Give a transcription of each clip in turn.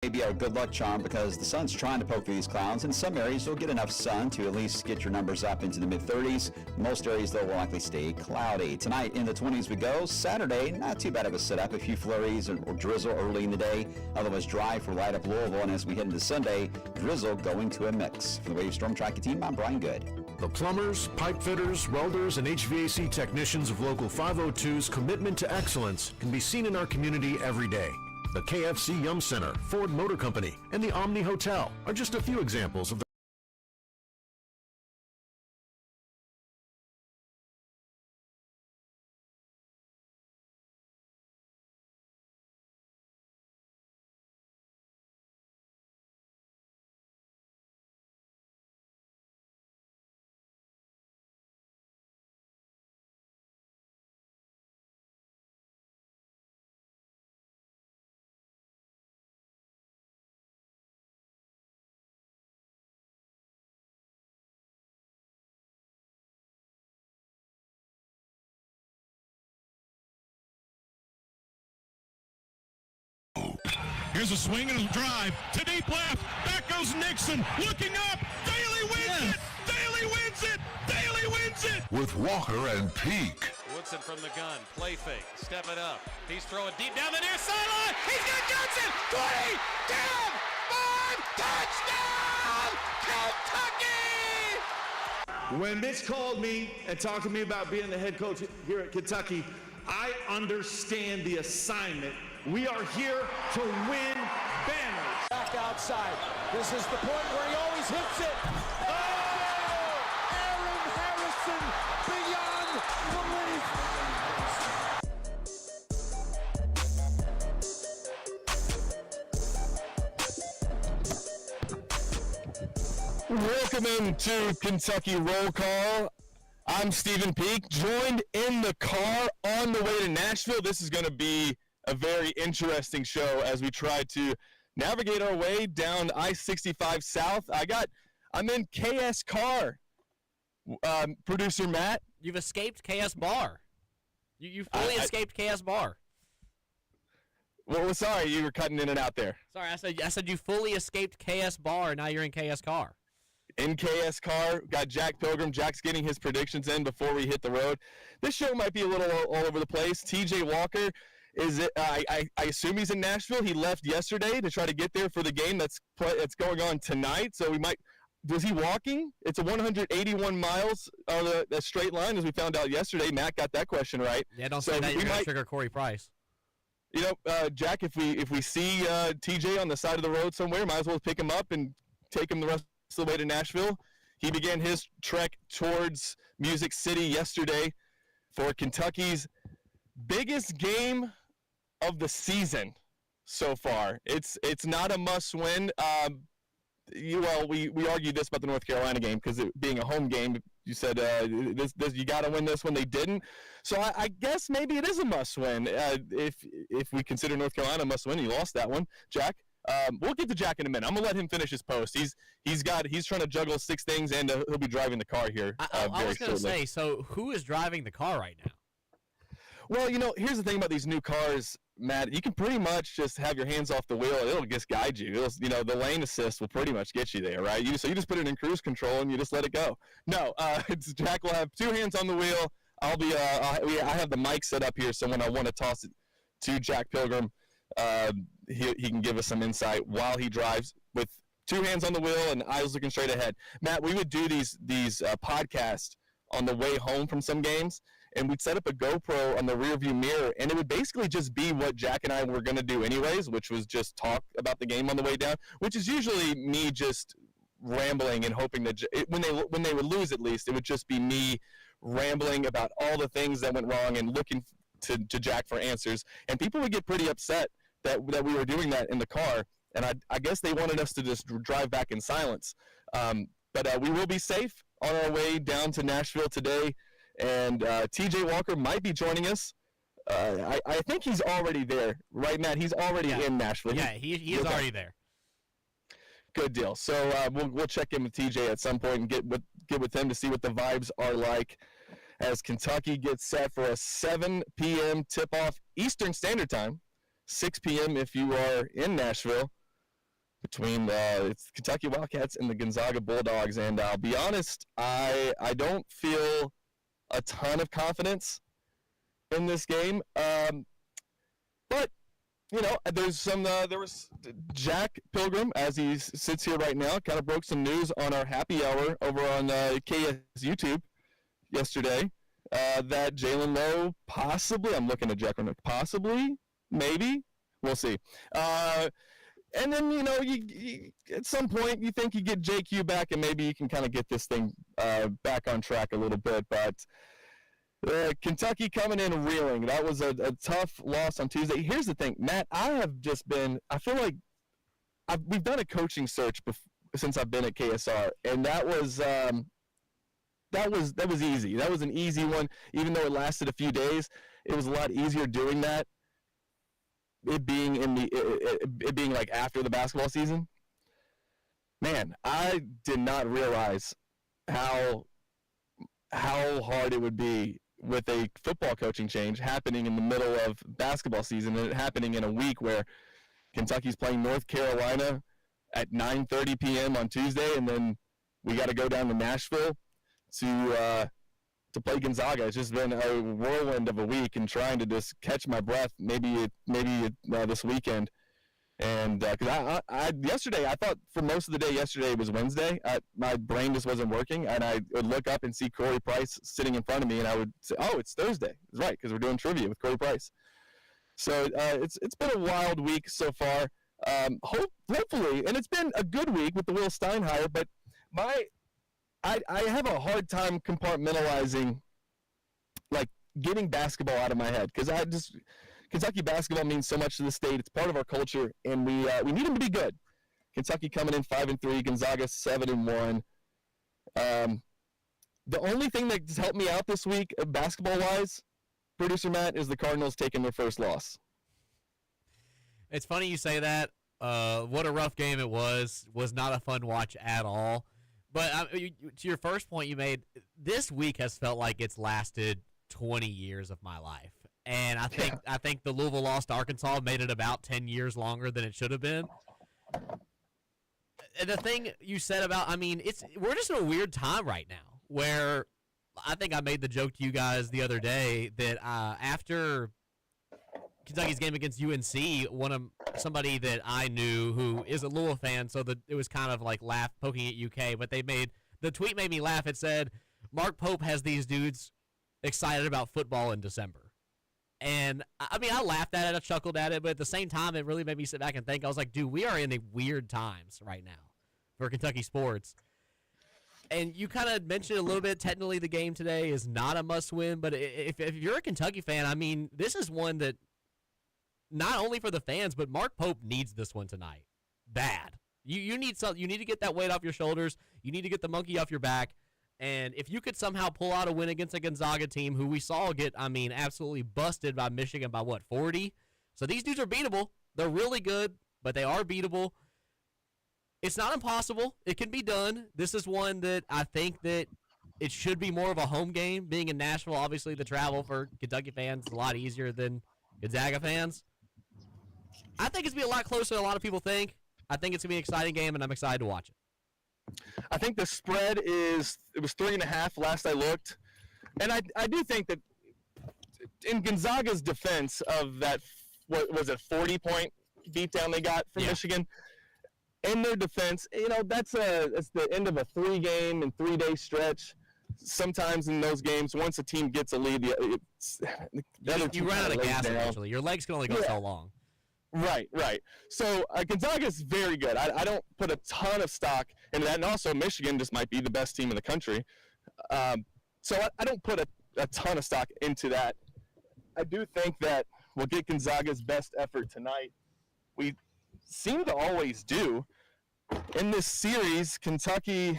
Maybe a good luck charm because the sun's trying to poke through these clouds. In some areas, you'll get enough sun to at least get your numbers up into the mid-30s. Most areas, though, will likely stay cloudy. Tonight, in the 20s we go. Saturday, not too bad of a setup. A few flurries or drizzle early in the day. Otherwise, dry for light up Louisville. And as we head into Sunday, drizzle going to a mix. For the Wave Storm Tracker team, I'm Brian Good. The plumbers, pipe fitters, welders, and HVAC technicians of Local 502's commitment to excellence can be seen in our community every day. The KFC Yum Center, Ford Motor Company, and the Omni Hotel are just a few examples of the Here's a swing and a drive to deep left. Back goes Nixon. Looking up. Daly wins it. Daly wins it. Daly wins it. With Walker and Peak. Woodson from the gun. Play fake. Step it up. He's throwing deep down the near sideline. He's got Johnson. 20. 10. 5. Touchdown. Kentucky. When Mitch called me and talked to me about being the head coach here at Kentucky, I understand the assignment. We are here to win banners. Back outside. This is the point where he always hits it. Oh! Aaron Harrison beyond belief. Welcome into Kentucky Roll Call. I'm Stephen Peak, joined in the car on the way to Nashville. This is going to be a very interesting show as we try to navigate our way down I-65 South. I'm in KS car. Producer Matt. You've escaped KS Bar. You fully escaped KS Bar. Well, sorry, you were cutting in and out there. Sorry, I said you fully escaped KS Bar, and now you're in KS Car. In KS car, got Jack Pilgrim. Jack's getting his predictions in before we hit the road. This show might be a little all over the place. TJ Walker I assume he's in Nashville. He left yesterday to try to get there for the game that's going on tonight. So was he walking? It's a 181 miles on a straight line, as we found out yesterday. Matt got that question right. Yeah, don't say that. You're going to trigger Corey Price. You know, Jack, if we see TJ on the side of the road somewhere, might as well pick him up and take him the rest of the way to Nashville. He began his trek towards Music City yesterday for Kentucky's biggest game of the season so far. It's not a must-win. We argued this about the North Carolina game because it being a home game. You said this you got to win this one. They didn't. So I guess maybe it is a must-win. If we consider North Carolina a must-win, he lost that one. Jack, we'll get to Jack in a minute. I'm gonna let him finish his post. He's trying to juggle 6 things, and he'll be driving the car here. I was gonna say. So who is driving the car right now? Well, here's the thing about these new cars, Matt. You can pretty much just have your hands off the wheel. It'll just guide you. The lane assist will pretty much get you there, right? So you just put it in cruise control and you just let it go. No, Jack will have 2 hands on the wheel. I have the mic set up here, so when I want to toss it to Jack Pilgrim, he can give us some insight while he drives with 2 hands on the wheel and eyes looking straight ahead. Matt, we would do these podcasts on the way home from some games, and we'd set up a GoPro on the rearview mirror, and it would basically just be what Jack and I were going to do anyways, which was just talk about the game on the way down, which is usually me just rambling and hoping that when they would lose, at least, it would just be me rambling about all the things that went wrong and looking to Jack for answers. And people would get pretty upset that we were doing that in the car, and I guess they wanted us to just drive back in silence. But we will be safe on our way down to Nashville today. And TJ Walker might be joining us. I think he's already there, right, Matt? He's already in Nashville. Yeah, he is already there. Good deal. So we'll check in with TJ at some point and get with him to see what the vibes are like as Kentucky gets set for a 7 p.m. tip-off Eastern Standard Time, 6 p.m. if you are in Nashville. between it's Kentucky Wildcats and the Gonzaga Bulldogs. And I'll be honest, I don't feel a ton of confidence in this game. But you know, there was Jack Pilgrim, as he sits here right now, kind of broke some news on our happy hour over on KS YouTube yesterday that Jalen Lowe possibly, I'm looking at Jack right now, possibly, maybe, we'll see. And then, you know, you at some point you think you get JQ back and maybe you can kind of get this thing back on track a little bit. But Kentucky coming in reeling. That was a tough loss on Tuesday. Here's the thing, Matt, I feel like we've done a coaching search since I've been at KSR, and that was easy. That was an easy one, even though it lasted a few days. It was a lot easier doing that. It being it being like after the basketball season. Man, I did not realize how hard it would be with a football coaching change happening in the middle of basketball season, and it happening in a week where Kentucky's playing North Carolina at 9:30 p.m. on Tuesday, and then we got to go down to Nashville to play Gonzaga. It's just been a whirlwind of a week, and trying to just catch my breath. Maybe this weekend. And because yesterday, I thought for most of the day yesterday was Wednesday. My brain just wasn't working, and I would look up and see Corey Price sitting in front of me, and I would say, "Oh, it's Thursday." It's right, because we're doing trivia with Corey Price. So it's been a wild week so far. Hopefully, and it's been a good week with the Will Stein hire. But I have a hard time compartmentalizing, like getting basketball out of my head, because Kentucky basketball means so much to the state. It's part of our culture, and we need them to be good. Kentucky coming in 5-3, Gonzaga 7-1. The only thing that's helped me out this week, basketball-wise, producer Matt, is the Cardinals taking their first loss. It's funny you say that. What a rough game it was. Was not a fun watch at all. But to your first point you made, this week has felt like it's lasted 20 years of my life. And I think the Louisville loss to Arkansas made it about 10 years longer than it should have been. And the thing you said about, I mean, we're just in a weird time right now where I think I made the joke to you guys the other day that after Kentucky's game against UNC, somebody that I knew who is a Louisville fan, so it was kind of like poking at UK, but the tweet made me laugh. It said, Mark Pope has these dudes excited about football in December. And, I mean, I laughed at it, I chuckled at it, but at the same time, it really made me sit back and think. I was like, dude, we are in weird times right now for Kentucky sports. And you kind of mentioned a little bit, technically the game today is not a must-win, but if you're a Kentucky fan, I mean, this is one that not only for the fans, but Mark Pope needs this one tonight. Bad. You need you need to get that weight off your shoulders. You need to get the monkey off your back. And if you could somehow pull out a win against a Gonzaga team who we saw get, I mean, absolutely busted by Michigan by, 40? So these dudes are beatable. They're really good, but they are beatable. It's not impossible. It can be done. This is one that I think that it should be more of a home game. Being in Nashville, obviously the travel for Kentucky fans is a lot easier than Gonzaga fans. I think it's going to be a lot closer than a lot of people think. I think it's going to be an exciting game, and I'm excited to watch it. I think the spread it was 3.5 last I looked. And I do think that in Gonzaga's defense of that, what was it, 40-point beatdown they got from Michigan, in their defense, you know, that's the end of a 3-game and 3-day stretch. Sometimes in those games, once a team gets a lead, you run out of gas eventually. Your legs can only go so long. Right. So Gonzaga's very good. I don't put a ton of stock into that, and also Michigan just might be the best team in the country. So I don't put a ton of stock into that. I do think that we'll get Gonzaga's best effort tonight. We seem to always do. In this series, Kentucky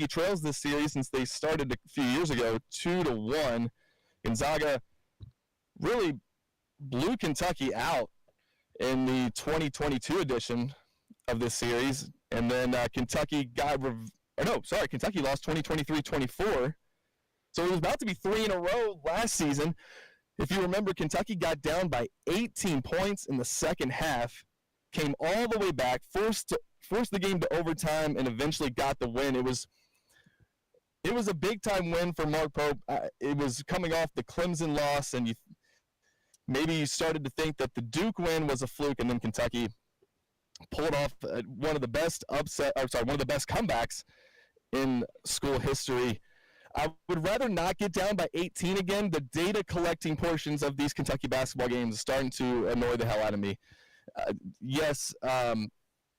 trails this series since they started a few years ago, 2-1. Gonzaga really blew Kentucky out in the 2022 edition of this series, and then Kentucky lost 2023-24. So it was about to be 3 in a row last season. If you remember, Kentucky got down by 18 points in the second half came all the way back, forced the game to overtime, and eventually got the win. It was a big-time win for Mark Pope. It was coming off the Clemson loss, and maybe you started to think that the Duke win was a fluke, and then Kentucky pulled off one of the best comebacks in school history. I would rather not get down by 18 again. The data collecting portions of these Kentucky basketball games are starting to annoy the hell out of me. Yes,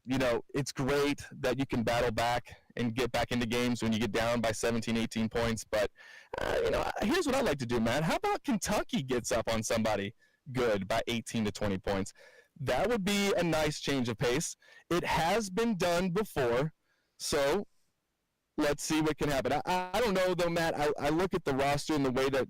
it's great that you can battle back and get back into games when you get down by 17, 18 points. But, here's what I like to do, man. How about Kentucky gets up on somebody good by 18 to 20 points? That would be a nice change of pace. It has been done before, so let's see what can happen. I don't know, though, Matt. I look at the roster and the way that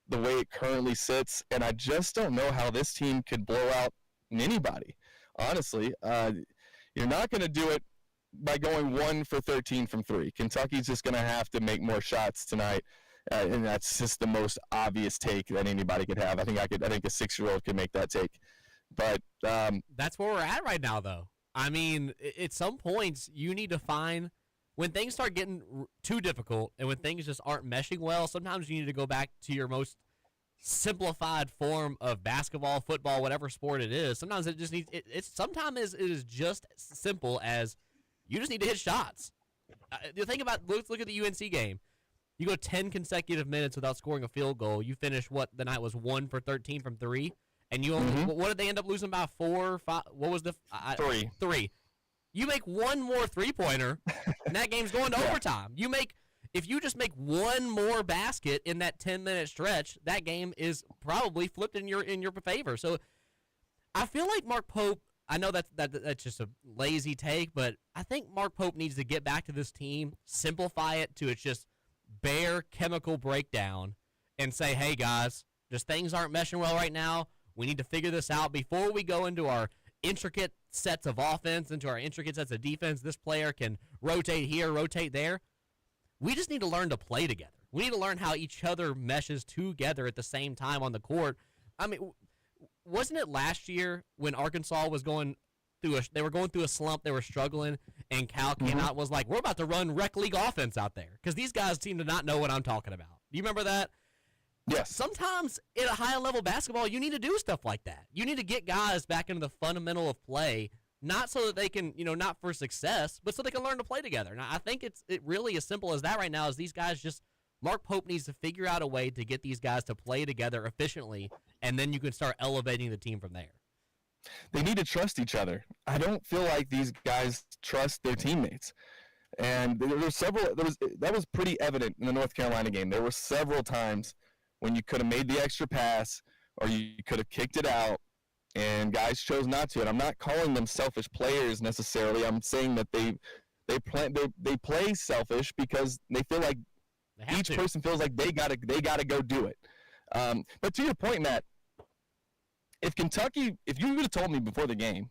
the way it currently sits, and I just don't know how this team could blow out anybody. Honestly, you're not going to do it by going 1 for 13 from 3. Kentucky's just going to have to make more shots tonight, and that's just the most obvious take that anybody could have. I think a 6-year-old could make that take, but that's where we're at right now, though. I mean, at some points you need to find when things start getting too difficult and when things just aren't meshing well. Sometimes you need to go back to your most simplified form of basketball, football, whatever sport it is. Sometimes it just needs sometimes it is just simple as you just need to hit shots. The thing about look at the UNC game. You go 10 consecutive minutes without scoring a field goal. You finish what the night was 1 for 13 from 3, and you only what did they end up losing by 4, 5? What was the 3? 3. You make one more 3-pointer, and that game's going to overtime. If you just make one more basket in that 10-minute stretch, that game is probably flipped in your favor. So I feel like Mark Pope, I know that's just a lazy take, but I think Mark Pope needs to get back to this team, simplify it to its just bare chemical breakdown, and say, hey, guys, just things aren't meshing well right now. We need to figure this out before we go into our intricate sets of offense, into our intricate sets of defense. This player can rotate here, rotate there. We just need to learn to play together. We need to learn how each other meshes together at the same time on the court. I mean, wasn't it last year when Arkansas was going through a slump, they were struggling, and Cal came out and was like, we're about to run rec league offense out there because these guys seem to not know what I'm talking about. Do you remember that? Yes. Sometimes in a high-level basketball, you need to do stuff like that. You need to get guys back into the fundamental of play, not so that they can, not for success, but so they can learn to play together. And I think it really as simple as that right now is these guys just – Mark Pope needs to figure out a way to get these guys to play together efficiently, and then you can start elevating the team from there. They need to trust each other. I don't feel like these guys trust their teammates. And that was pretty evident in the North Carolina game. There were several times when you could have made the extra pass or you could have kicked it out, and guys chose not to. And I'm not calling them selfish players necessarily. I'm saying that they play selfish because they feel like each person feels like they gotta go do it. But to your point, Matt, if you would have told me before the game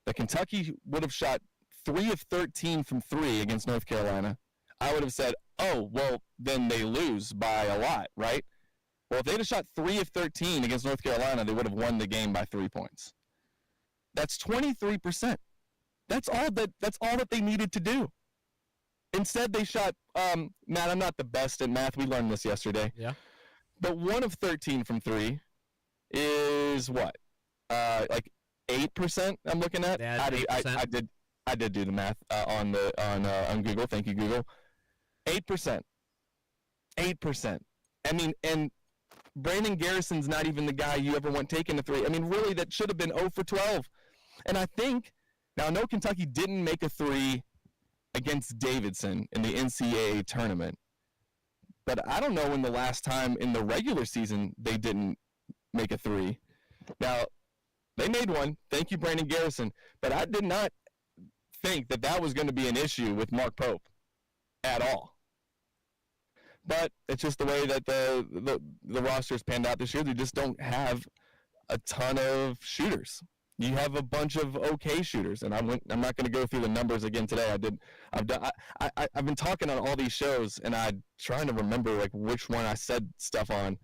that Kentucky would have shot 3 of 13 from 3 against North Carolina, I would have said, oh, well, then they lose by a lot, right? Well, if they'd have shot 3 of 13 against North Carolina, they would have won the game by 3 points. That's 23%. That's all that they needed to do. Instead, they shot, Matt, I'm not the best at math. We learned this yesterday. Yeah. But 1 of 13 from 3 is what? Like 8% I'm looking at? Yeah, 8%. I did do the math on Google. Thank you, Google. 8%. 8%. I mean, and Brandon Garrison's not even the guy you ever want taking the 3. I mean, really, that should have been 0 for 12. And I think, now I know Kentucky didn't make a 3 against Davidson in the NCAA tournament, but I don't know when the last time in the regular season they didn't make a 3. Now, they made one. Thank you, Brandon Garrison. But I did not think that was going to be an issue with Mark Pope at all. But it's just the way that the roster's panned out this year. They just don't have a ton of shooters. You have a bunch of okay shooters, and I'm not going to go through the numbers again today. I've been talking on all these shows, and I'm trying to remember like which one I said stuff on,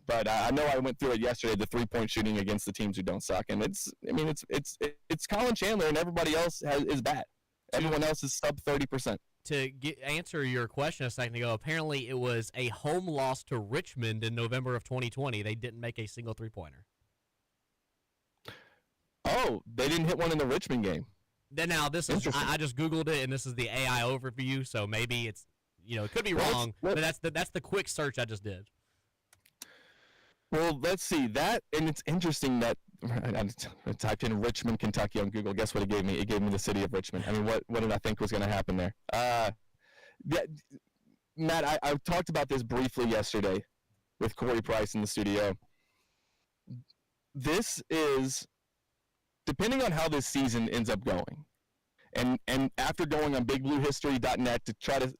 But I know I went through it yesterday, the 3-point shooting against the teams who don't suck. And it's Colin Chandler and everybody else is bad. Everyone else is sub 30%. To answer your question a second ago, apparently it was a home loss to Richmond in November of 2020. They didn't make a single three-pointer. Oh, they didn't hit one in the Richmond game. Now, this is I just Googled it, and this is the AI overview, so maybe it's, it could be wrong, but that's the quick search I just did. Well, let's see that, and it's interesting that I typed in Richmond, Kentucky on Google. Guess what it gave me? It gave me the city of Richmond. I mean, what did I think was going to happen there? Matt, I talked about this briefly yesterday with Corey Price in the studio. This is, depending on how this season ends up going, and after going on BigBlueHistory.net to try to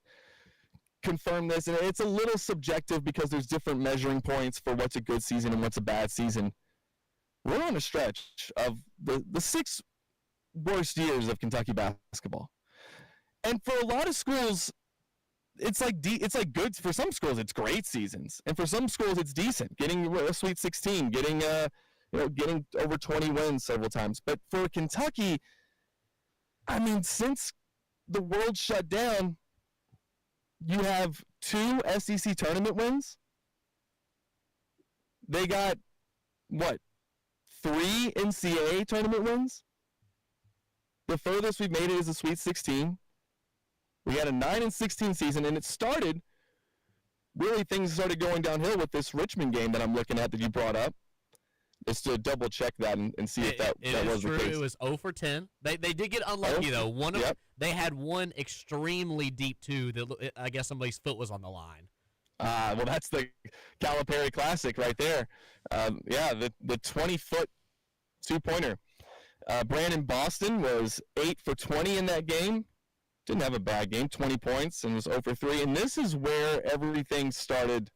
confirm this, and it's a little subjective because there's different measuring points for what's a good season and what's a bad season. We're on a stretch of the 6 worst years of Kentucky basketball, and for a lot of schools, it's like good. For some schools, it's great seasons, and for some schools, it's decent. Getting a Sweet 16, getting over 20 wins several times. But for Kentucky, I mean, since the world shut down, you have 2 SEC tournament wins. They got, 3 NCAA tournament wins? The furthest we've made it is a Sweet 16. We had a 9-16 season, and things started going downhill with this Richmond game that I'm looking at that you brought up. Just to double check that and see if that was true. The case. It was 0 for 10. They did get unlucky though. They had one extremely deep 2 that I guess somebody's foot was on the line. Well, that's the Calipari Classic right there. The 20-foot 2-pointer. Brandon Boston was 8 for 20 in that game. Didn't have a bad game, 20 points, and was 0 for 3. And this is where everything started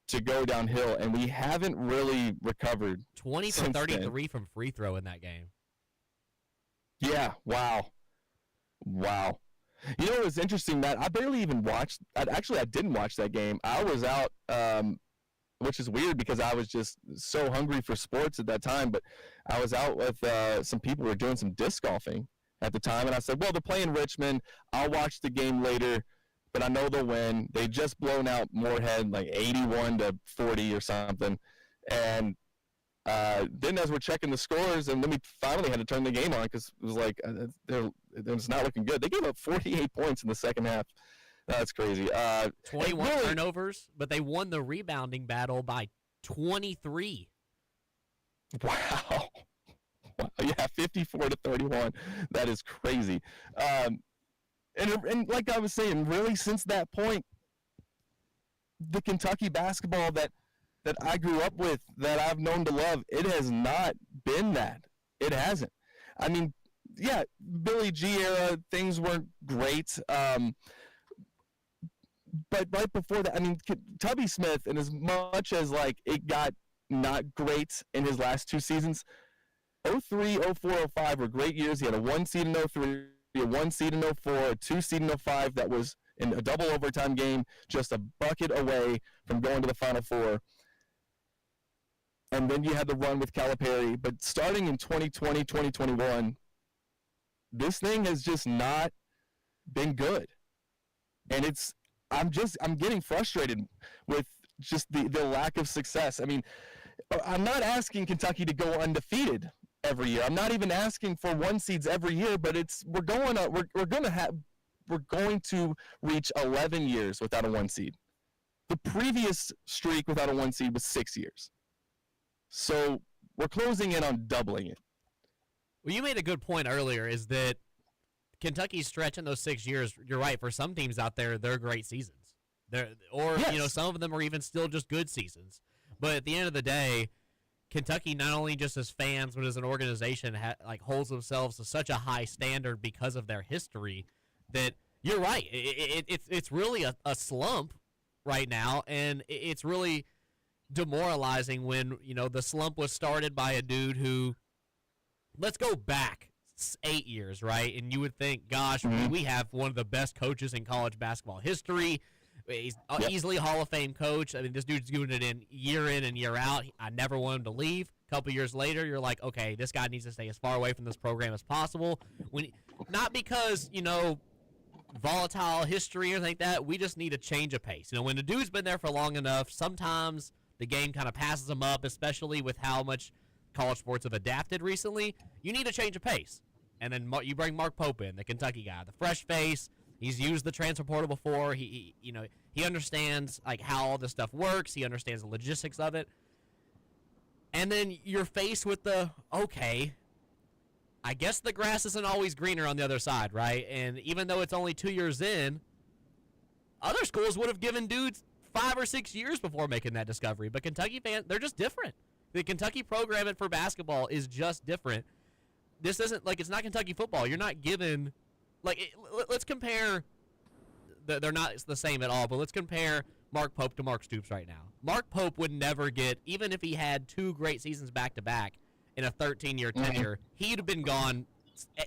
to go downhill, and we haven't really recovered. 20 for 33 from free throw in that game. Yeah, wow. You know what was interesting, Matt? I barely even watched. I didn't watch that game. I was out, which is weird because I was just so hungry for sports at that time. But I was out with some people who were doing some disc golfing at the time, and I said, well, they're playing Richmond. I'll watch the game later, but I know they'll win. They just blown out Moorhead like 81-40 or something. And then as we're checking the scores, and then we finally had to turn the game on because it was like it's not looking good. They gave up 48 points in the second half. That's crazy. 21 turnovers, but they won the rebounding battle by 23. Wow. Yeah, 54-31. That is crazy. And like I was saying, really since that point, the Kentucky basketball that I grew up with, that I've known to love, it has not been that. It hasn't. I mean, yeah, Billy G era, things weren't great. But right before that, I mean, Tubby Smith, and as much as like it got not great in his last 2 seasons, 03, 04, 05 were great years. He had a 1 seed in 03, a 1 seed in 04, a 2 seed in 05 that was in a double overtime game, just a bucket away from going to the Final Four. And then you had the run with Calipari. But starting in 2020, 2021, this thing has just not been good. And I'm getting frustrated with just the lack of success. I mean, I'm not asking Kentucky to go undefeated every year. I'm not even asking for 1 seeds every year, but we're going to reach 11 years without a 1 seed. The previous streak without a 1 seed was 6 years. So we're closing in on doubling it. Well, you made a good point earlier, is that Kentucky's stretch in those 6 years, you're right, for some teams out there, they're great seasons. Yes. Some of them are even still just good seasons. But at the end of the day, Kentucky, not only just as fans, but as an organization, holds themselves to such a high standard because of their history that you're right. It's really a slump right now, and it's really demoralizing when, the slump was started by a dude who, let's go back 8 years, right? And you would think, gosh, we have one of the best coaches in college basketball history. He's easily a Hall of Fame coach. I mean, this dude's doing it in and year out. I never want him to leave. A couple years later, you're like, okay, this guy needs to stay as far away from this program as possible. Not because, volatile history or anything like that. We just need a change of pace. When a dude's been there for long enough, sometimes the game kind of passes him up, especially with how much college sports have adapted recently. You need a change of pace. And then you bring Mark Pope in, the Kentucky guy, the fresh face. He's used the transfer portal before. He understands like how all this stuff works. He understands the logistics of it. And then you're faced with I guess the grass isn't always greener on the other side, right? And even though it's only 2 years in, other schools would have given dudes 5 or 6 years before making that discovery. But Kentucky fans, they're just different. The Kentucky program for basketball is just different. This isn't like it's not Kentucky football. You're not given let's compare. They're not the same at all, but let's compare Mark Pope to Mark Stoops right now. Mark Pope would never get, even if he had 2 great seasons back to back in a 13-year tenure, he'd have been gone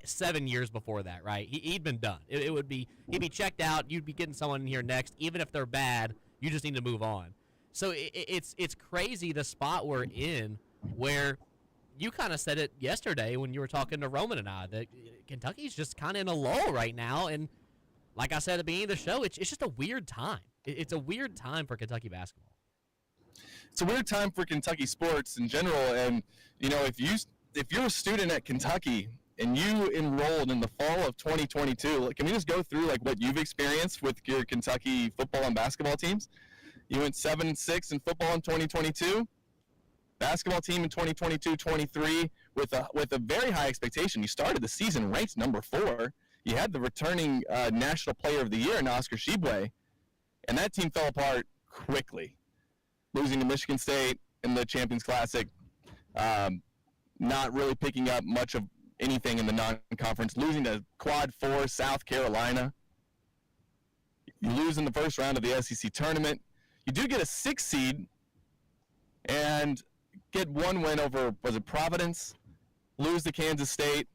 7 years before that, right? He'd been done. He'd be checked out. You'd be getting someone in here next, even if they're bad. You just need to move on. So it's crazy the spot we're in where you kind of said it yesterday when you were talking to Roman and I that Kentucky's just kind of in a lull right now. And like I said at the beginning of the show, it's just a weird time. It's a weird time for Kentucky basketball. It's a weird time for Kentucky sports in general. And, if you're a student at Kentucky and you enrolled in the fall of 2022, can we just go through what you've experienced with your Kentucky football and basketball teams? You went 7-6 in football in 2022. Basketball team in 2022-23 with a very high expectation. You started the season ranked number 4. You had the returning National Player of the Year in Oscar Tshiebwe, and that team fell apart quickly, losing to Michigan State in the Champions Classic, not really picking up much of anything in the non-conference, losing to Quad 4 South Carolina. You lose in the first round of the SEC tournament. You do get a 6 seed and get 1 win over, was it Providence? Lose to Kansas State.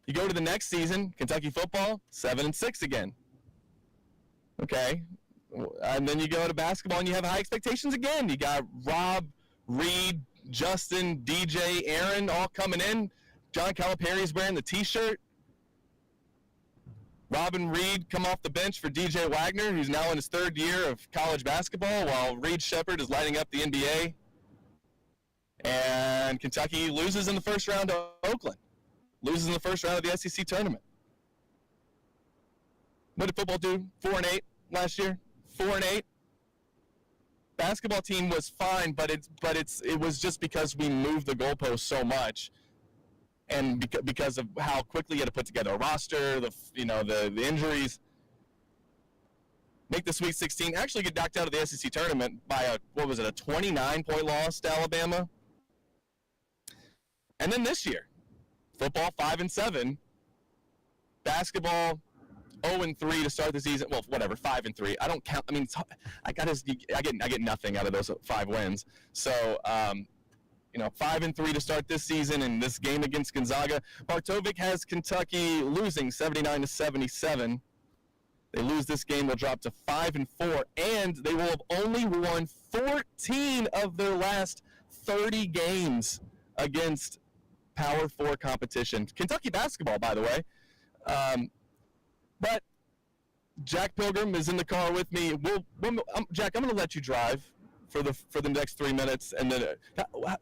You go to the next season, Kentucky football, 7-6 again. Okay. And then you go to basketball and you have high expectations again. You got Rob, Reed, Justin, DJ, Aaron all coming in. John Calipari's wearing the T-shirt. Robin Reed come off the bench for DJ Wagner, who's now in his 3rd year of college basketball, while Reed Shepherd is lighting up the NBA. And Kentucky loses in the first round to Oakland. Loses in the first round of the SEC tournament. What did football do? 4-8 last year? 4-8. Basketball team was fine, but it was just because we moved the goalpost so much, and because of how quickly you had to put together a roster, the injuries. Make the Sweet 16. Actually get knocked out of the SEC tournament by a 29-point loss to Alabama. And then this year, football 5-7, basketball 0-3 to start the season. Well, whatever, 5-3. I don't count. I mean, I get nothing out of those 5 wins. So, 5-3 to start this season, and this game against Gonzaga. Bartovic has Kentucky losing 79-77. They lose this game, they'll drop to 5-4, and they will have only won 14 of their last 30 games against Power 4 competition. Kentucky basketball, by the way. But Jack Pilgrim is in the car with me. Jack, I'm going to let you drive for the next 3 minutes, and then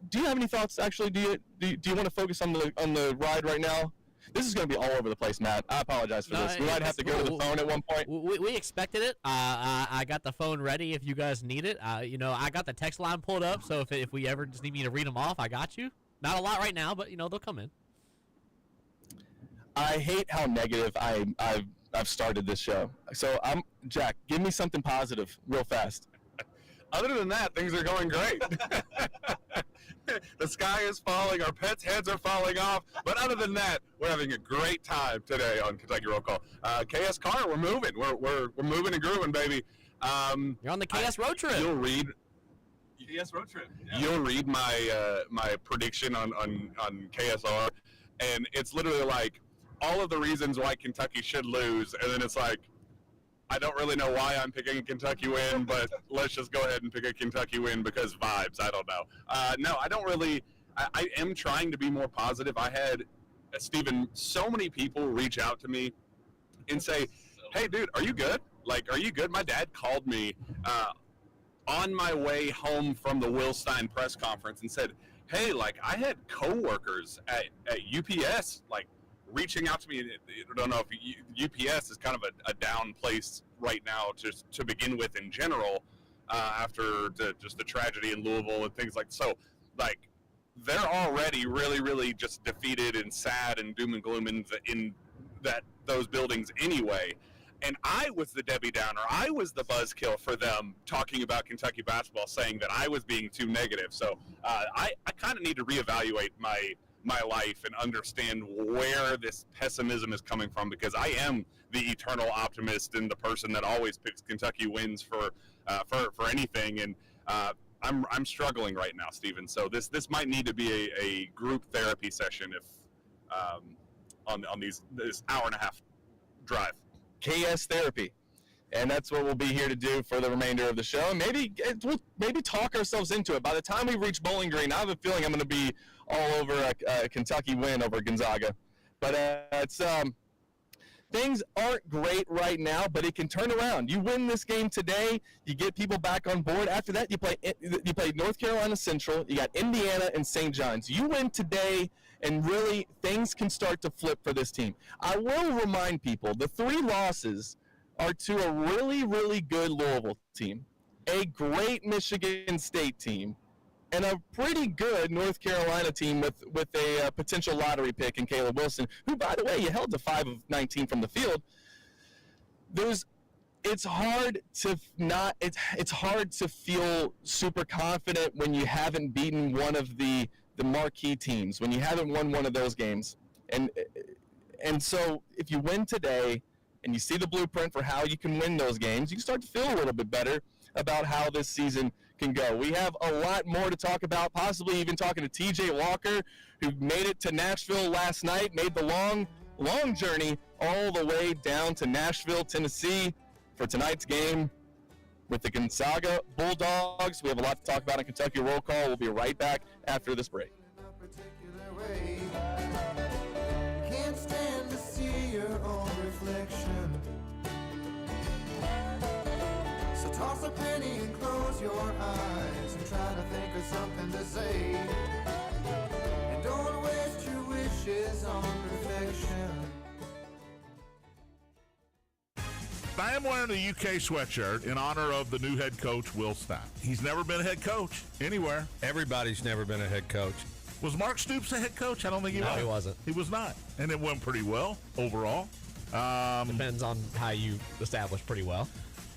do you have any thoughts? Actually, do you want to focus on the ride right now? This is going to be all over the place, Matt. I apologize for this. We might have to go to the phone at one point. We expected it. I got the phone ready if you guys need it. I got the text line pulled up, so if we ever just need me to read them off, I got you. Not a lot right now, but they'll come in. I hate how negative I've started this show. So Jack, give me something positive real fast. Other than that, things are going great. The sky is falling, our pets' heads are falling off, but other than that, we're having a great time today on Kentucky Roll Call. KS Car, we're moving. We're moving and grooving, baby. You're on the KS road trip. You'll read. KS road trip. Yeah. You'll read my prediction on KSR, and it's literally like all of the reasons why Kentucky should lose, and then it's like I don't really know why I'm picking a Kentucky win, but let's just go ahead and pick a Kentucky win because vibes. I don't know. No, I don't really. I am trying to be more positive. I had, Stephen, so many people reach out to me and say, hey, dude, are you good? Like, are you good? My dad called me on my way home from the Will Stein press conference and said, hey, like, I had coworkers at UPS, like, reaching out to me. I don't know if UPS is kind of a down place right now just to begin with in general after just the tragedy in Louisville and things like so. Like, they're already really, really just defeated and sad and doom and gloom in those buildings anyway. And I was the Debbie Downer. I was the buzzkill for them talking about Kentucky basketball, saying that I was being too negative. So I kind of need to reevaluate my life and understand where this pessimism is coming from, because I am the eternal optimist and the person that always picks Kentucky wins for anything. And I'm struggling right now, Stephen. So this might need to be a group therapy session if on this hour and a half drive. KS therapy, and that's what we'll be here to do for the remainder of the show. And maybe talk ourselves into it. By the time we reach Bowling Green, I have a feeling I'm going to be all over a Kentucky win over Gonzaga. But things aren't great right now, but it can turn around. You win this game today, you get people back on board. After that, you play North Carolina Central, you got Indiana and St. John's. You win today, and really things can start to flip for this team. I will remind people, the 3 losses are to a really, really good Louisville team, a great Michigan State team, and a pretty good North Carolina team with a potential lottery pick in Caleb Wilson, who, by the way, you held to 5 of 19 from the field. It's hard to feel super confident when you haven't beaten one of the marquee teams, when you haven't won one of those games. And so if you win today and you see the blueprint for how you can win those games, you can start to feel a little bit better about how this season can go. We have a lot more to talk about, possibly even talking to TJ Walker, who made it to Nashville last night, made the long journey all the way down to Nashville, Tennessee for tonight's game with the Gonzaga Bulldogs. We have a lot to talk about in Kentucky Roll Call. We'll be right back after this break. Can't stand to see your own reflection. So toss a penny and close your eyes and try to think of something to say. And don't waste your wishes on perfection. I am wearing a UK sweatshirt in honor of the new head coach, Will Stein. He's never been a head coach anywhere. Everybody's never been a head coach. Was Mark Stoops a head coach? I don't think he was. No, he wasn't. He was not. And it went pretty well overall. Depends on how you establish pretty well.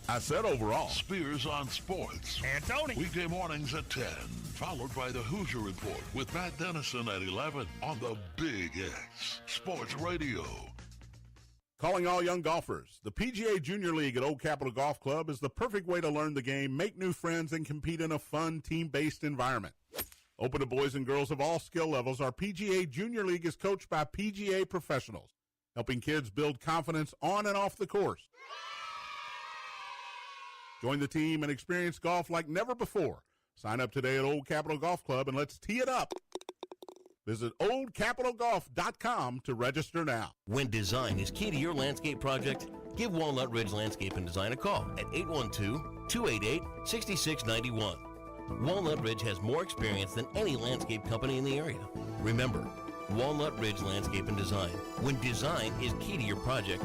I said overall. Spears on Sports. And Tony. Weekday mornings at 10, followed by the Hoosier Report with Matt Dennison at 11 on the Big X Sports Radio. Calling all young golfers. The PGA Junior League at Old Capitol Golf Club is the perfect way to learn the game, make new friends, and compete in a fun, team-based environment. Open to boys and girls of all skill levels, our PGA Junior League is coached by PGA professionals, helping kids build confidence on and off the course. Join the team and experience golf like never before. Sign up today at Old Capitol Golf Club and let's tee it up. Visit oldcapitalgolf.com to register now. When design is key to your landscape project, give Walnut Ridge Landscape and Design a call at 812-288-6691. Walnut Ridge has more experience than any landscape company in the area. Remember, Walnut Ridge Landscape and Design. When design is key to your project,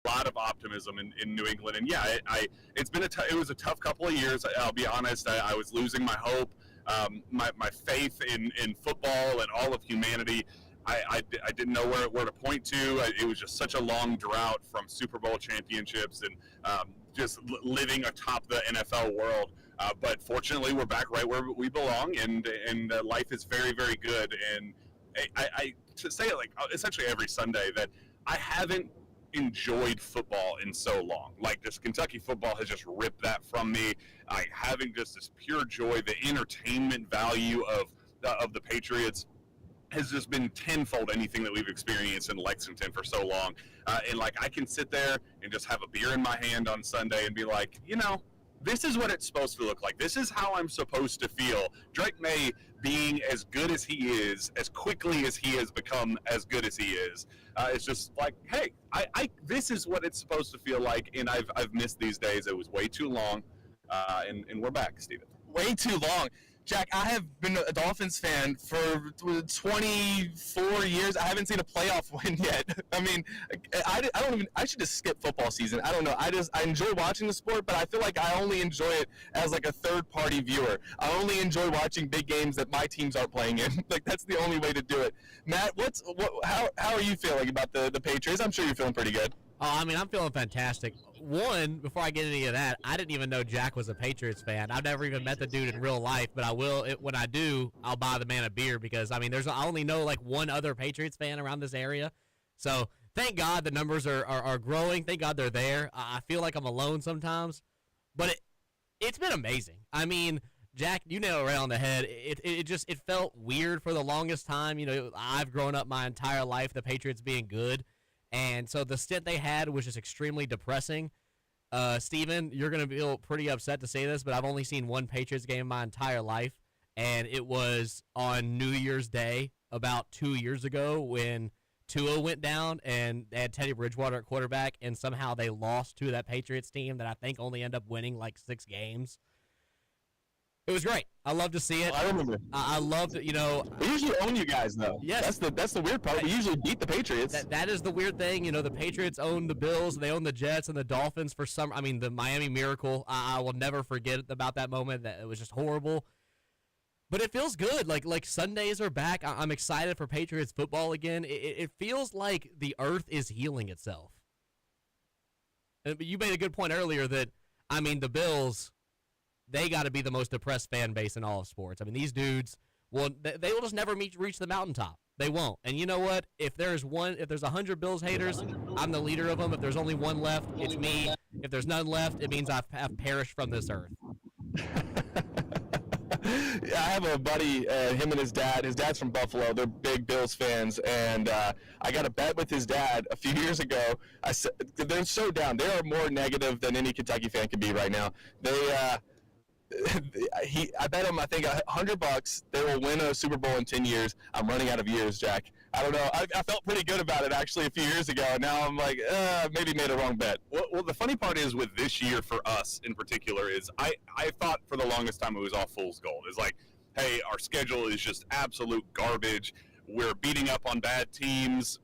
lot of optimism in New England. And yeah, it's been it was a tough couple of years. I'll be honest. I was losing my hope, my faith in football and all of humanity. I didn't know where to point to. It was just such a long drought from Super Bowl championships and just living atop the NFL world. But fortunately, we're back right where we belong, and life is very, very good. And I to say it like essentially every Sunday that I haven't enjoyed football in so long. Like, just Kentucky football has just ripped that from me. Having just this pure joy, the entertainment value of the Patriots has just been tenfold anything that we've experienced in Lexington for so long. And like, I can sit there and just have a beer in my hand on Sunday and be like, this is what it's supposed to look like. This is how I'm supposed to feel. Drake May being as good as he is, as quickly as he has become as good as he is, it's just like, hey, this is what it's supposed to feel like, and I've missed these days. It was way too long, and we're back, Steven. Way too long. Jack, I have been a Dolphins fan for 24 years. I haven't seen a playoff win yet. I mean, I should just skip football season. I don't know. I enjoy watching the sport, but I feel like I only enjoy it as like a third-party viewer. I only enjoy watching big games that my teams aren't playing in. Like, that's the only way to do it. Matt, how are you feeling about the Patriots? I'm sure you're feeling pretty good. Oh, I mean, I'm feeling fantastic. One, before I get into any of that, I didn't even know Jack was a Patriots fan. I've never even met the dude in real life, but I will. When I do, I'll buy the man a beer because, I mean, I only know like one other Patriots fan around this area. So thank God the numbers are growing. Thank God they're there. I feel like I'm alone sometimes, but it's been amazing. I mean, Jack, you nailed it right on the head. It felt weird for the longest time. I've grown up my entire life the Patriots being good. And so the stint they had was just extremely depressing. Steven, you're going to feel pretty upset to say this, but I've only seen one Patriots game in my entire life, and it was on New Year's Day about 2 years ago when Tua went down and they had Teddy Bridgewater at quarterback, and somehow they lost to that Patriots team that I think only ended up winning like 6 games. It was great. I love to see it. I remember. I loved it. We usually own you guys, though. Yes, that's the weird part. We usually beat the Patriots. That is the weird thing. The Patriots own the Bills, they own the Jets and the Dolphins for some. I mean, the Miami Miracle. I will never forget about that moment. That it was just horrible. But it feels good. Like Sundays are back. I'm excited for Patriots football again. It feels like the earth is healing itself. But you made a good point earlier that, I mean, the Bills, they got to be the most depressed fan base in all of sports. I mean, these dudes, they will just never reach the mountaintop. They won't. And you know what? If there's 100 Bills haters, I'm the leader of them. If there's only one left, it's me. If there's none left, it means I've perished from this earth. Yeah, I have a buddy, him and his dad. His dad's from Buffalo. They're big Bills fans, and I got a bet with his dad a few years ago. I said they're so down. They are more negative than any Kentucky fan can be right now. I bet him, I think, $100 they will win a Super Bowl in 10 years. I'm running out of years, Jack. I don't know. I felt pretty good about it, actually, a few years ago. And now I'm like, maybe made a wrong bet. Well, the funny part is with this year for us in particular is I thought for the longest time it was all fool's gold. It's like, hey, our schedule is just absolute garbage. We're beating up on bad teams.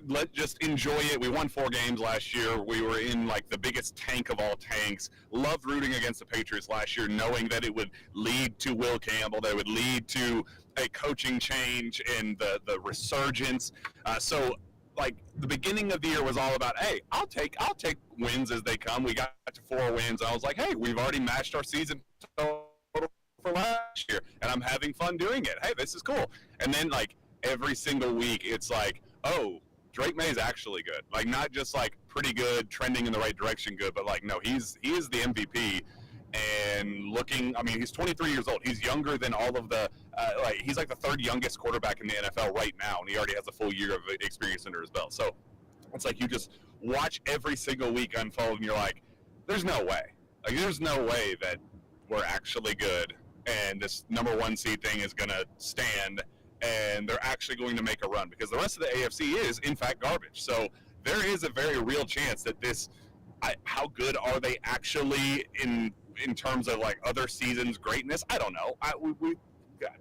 Let's just enjoy it. We won 4 games last year. We were in like the biggest tank of all tanks. Loved rooting against the Patriots last year, knowing that it would lead to Will Campbell, that it would lead to a coaching change and the resurgence. So like the beginning of the year was all about, hey, I'll take wins as they come. We got to 4 wins. I was like, hey, we've already matched our season total for last year, and I'm having fun doing it. Hey, this is cool. And then like every single week, it's like, oh, Drake May is actually good. Like, not just like pretty good, trending in the right direction good, but like, no, he is the MVP. And looking, I mean, he's 23 years old. He's younger than all of the, he's like the 3rd youngest quarterback in the NFL right now, and he already has a full year of experience under his belt. So it's like you just watch every single week unfold, and you're like, there's no way. Like, there's no way that we're actually good, and this number 1 seed thing is going to stand, and they're actually going to make a run, because the rest of the AFC is, in fact, garbage. So there is a very real chance that how good are they actually in terms of like other seasons' greatness? I don't know.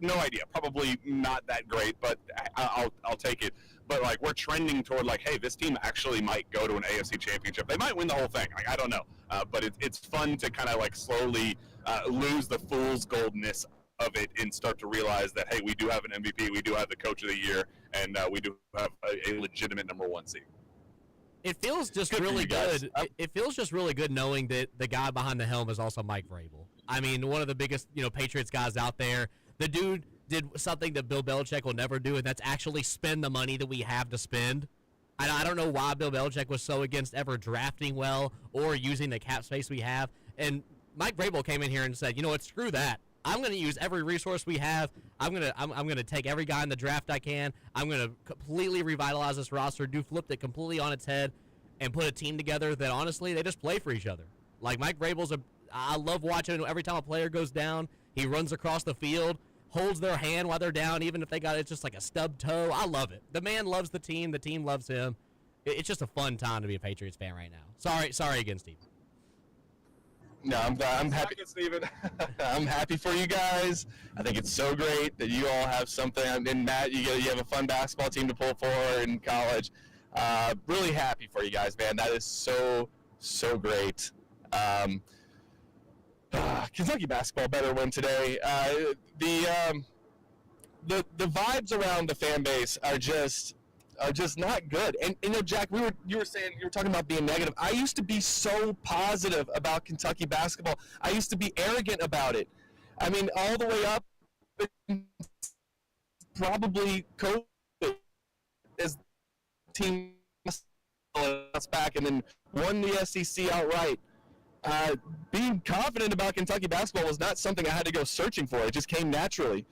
no idea. Probably not that great, but I'll take it. But like we're trending toward like, hey, this team actually might go to an AFC Championship. They might win the whole thing. Like I don't know, but it's fun to kind of like slowly lose the fool's goldness of it and start to realize that hey, we do have an MVP, we do have the Coach of the Year, and we do have a legitimate number 1 seed. It feels just really good. It feels just really good knowing that the guy behind the helm is also Mike Vrabel. I mean, one of the biggest, Patriots guys out there. The dude did something that Bill Belichick will never do, and that's actually spend the money that we have to spend. I don't know why Bill Belichick was so against ever drafting well or using the cap space we have. And Mike Vrabel came in here and said, you know what, screw that. I'm going to use every resource we have. I'm going to take every guy in the draft I can. I'm going to completely revitalize this roster, flipped it completely on its head, and put a team together that, honestly, they just play for each other. Like, Mike Vrabel's I love watching every time a player goes down, he runs across the field, holds their hand while they're down, even if they got it's just like a stub toe. I love it. The man loves the team loves him. It's just a fun time to be a Patriots fan right now. Sorry again, Steve. No, I'm happy, Steven. I'm happy for you guys. I think it's so great that you all have something. And Matt, you have a fun basketball team to pull for in college. Really happy for you guys, man. That is so great. Kentucky basketball better win today. The vibes around the fan base are just not good. And Jack, you were talking about being negative. I used to be so positive about Kentucky basketball. I used to be arrogant about it. I mean, all the way up, probably COVID as team us back and then won the SEC outright. Being confident about Kentucky basketball was not something I had to go searching for. It just came naturally.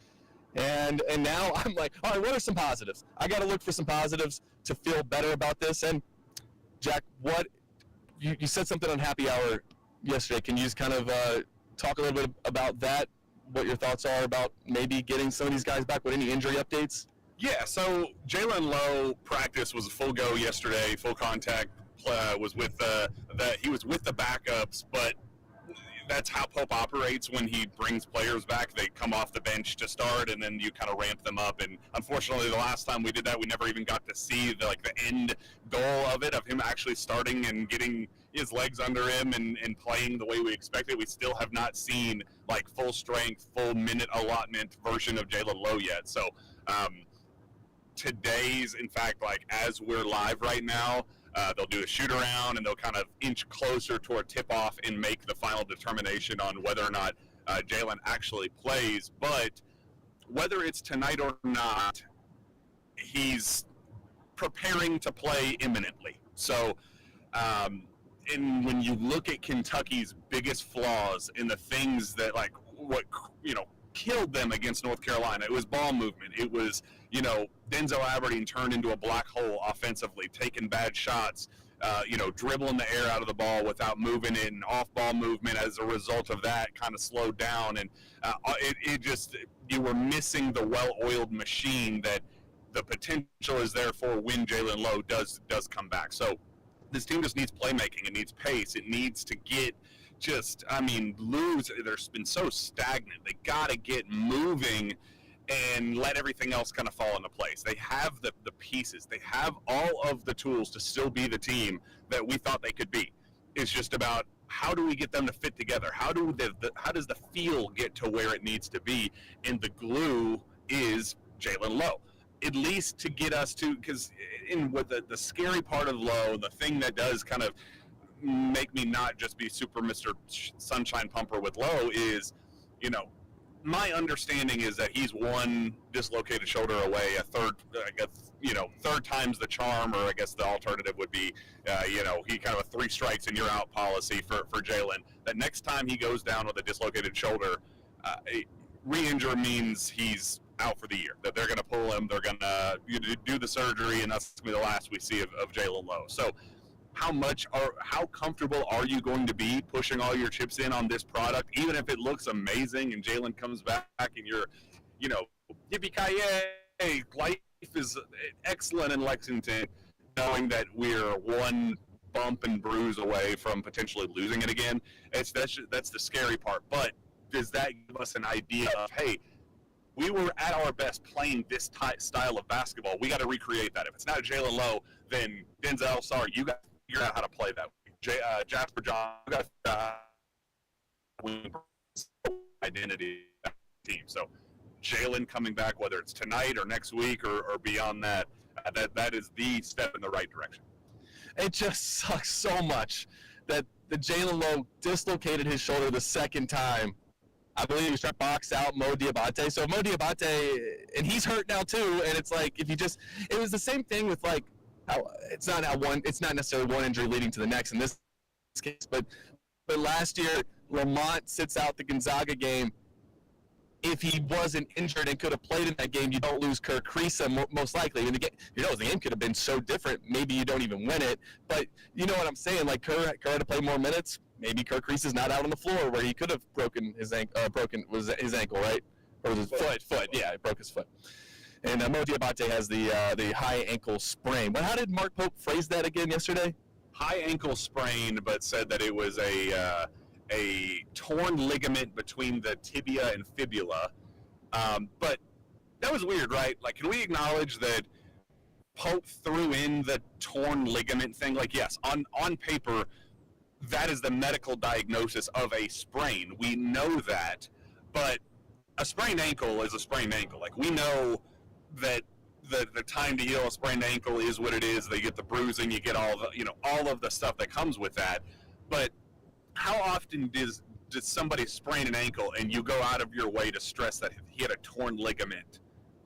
And now I'm like, all right, what are some positives? I got to look for some positives to feel better about this. And, Jack, you said something on Happy Hour yesterday. Can you just kind of talk a little bit about that, what your thoughts are about maybe getting some of these guys back with any injury updates? Yeah, so Jalen Lowe practice was a full go yesterday, full contact. Was with he was with the backups, but that's how Pope operates when he brings players back. They come off the bench to start, and then you kind of ramp them up. And unfortunately, the last time we did that, we never even got to see the end goal of it, of him actually starting and getting his legs under him and playing the way we expected. We still have not seen full strength, full minute allotment version of Jalen Lowe yet. So today's, in fact, as we're live right now, they'll do a shoot around and they'll kind of inch closer toward tip off and make the final determination on whether or not Jalen actually plays. But whether it's tonight or not, he's preparing to play imminently. So, and when you look at Kentucky's biggest flaws and the things that what killed them against North Carolina, it was ball movement. It was Denzel Aberdeen turned into a black hole offensively, taking bad shots, dribbling the air out of the ball without moving it, and off-ball movement as a result of that kind of slowed down. And you were missing the well-oiled machine that the potential is there for when Jalen Lowe does come back. So this team just needs playmaking. It needs pace. It needs to get Lou's, they've been so stagnant. They got to get moving and let everything else kind of fall into place. They have the pieces. They have all of the tools to still be the team that we thought they could be. It's just about how do we get them to fit together? How does the feel get to where it needs to be? And the glue is Jalen Lowe. At least to get us to, because with the scary part of Lowe, the thing that does kind of make me not just be super Mr. Sunshine Pumper with Lowe is, my understanding is that he's one dislocated shoulder away, third time's the charm, or I guess the alternative would be, he kind of a 3 strikes and you're out policy for Jalen. That next time he goes down with a dislocated shoulder, re-injure means he's out for the year, that they're going to pull him, they're going to do the surgery, and that's going to be the last we see of Jalen Lowe. So how comfortable are you going to be pushing all your chips in on this product, even if it looks amazing and Jalen comes back and you're, yippee-ki-yay, life is excellent in Lexington, knowing that we're one bump and bruise away from potentially losing it again? That's the scary part. But does that give us an idea of, hey, we were at our best playing this style of basketball. We got to recreate that. If it's not Jalen Lowe, then Denzel, sorry, you got to figure out how to play that. Jasper John, you got to figure out how to win identity of the team. So Jalen coming back, whether it's tonight or next week or beyond that, that is the step in the right direction. It just sucks so much that the Jalen Lowe dislocated his shoulder the second time. I believe he was trying to box out Mo Diabate. So Mo Diabate, and he's hurt now too. And it's like if you just, it was the same thing with like how it's not necessarily one injury leading to the next in this case, but last year Lamont sits out the Gonzaga game. If he wasn't injured and could have played in that game, you don't lose Kirk Kriisa most likely. And the game could have been so different. Maybe you don't even win it. But you know what I'm saying? Like Kerr had to play more minutes. Maybe Kirk Kriisa's not out on the floor where he could have broken his ankle. Was his ankle, right? Or was his foot? Yeah, he broke his foot. And Mo Diabate has the high ankle sprain. But how did Mark Pope phrase that again yesterday? High ankle sprain, but said that it was a torn ligament between the tibia and fibula. But that was weird, right? Like, can we acknowledge that Pope threw in the torn ligament thing? Like, yes, on paper, that is the medical diagnosis of a sprain. We know that, but a sprained ankle is a sprained ankle. Like, we know that the time to heal a sprained ankle is what it is. They get the bruising, you get all of the stuff that comes with that. But how often does somebody sprain an ankle and you go out of your way to stress that he had a torn ligament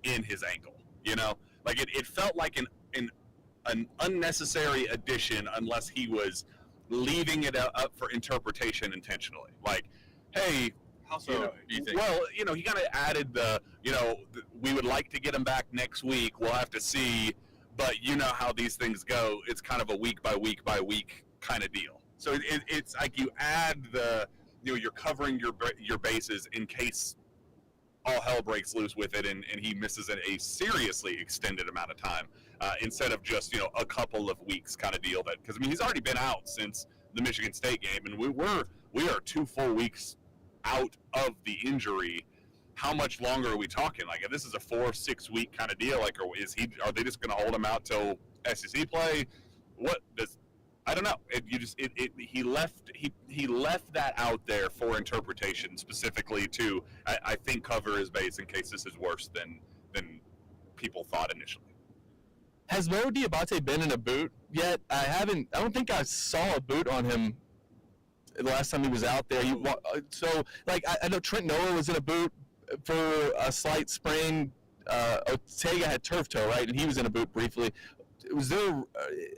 in his ankle? You know, like it felt like an unnecessary addition unless he was leaving it up for interpretation intentionally. Like, hey, how so? Do you think? Well, he kind of added we would like to get him back next week. We'll have to see, but you know how these things go. It's kind of a week by week by week kind of deal. So it's like you add you're covering your bases in case all hell breaks loose with it and he misses a seriously extended amount of time instead of just, a couple of weeks kind of deal. Because, he's already been out since the Michigan State game, and we are 2 full weeks out of the injury. How much longer are we talking? Like, if this is a 4-6 week kind of deal, like, are they just going to hold him out till SEC play? I don't know. He left that out there for interpretation, specifically to I think cover his base in case this is worse than people thought initially. Has Mo Diabate been in a boot yet? I don't think I saw a boot on him the last time he was out there. I know Trent Noah was in a boot for a slight sprain. Ortega had turf toe, right? And he was in a boot briefly. Was there?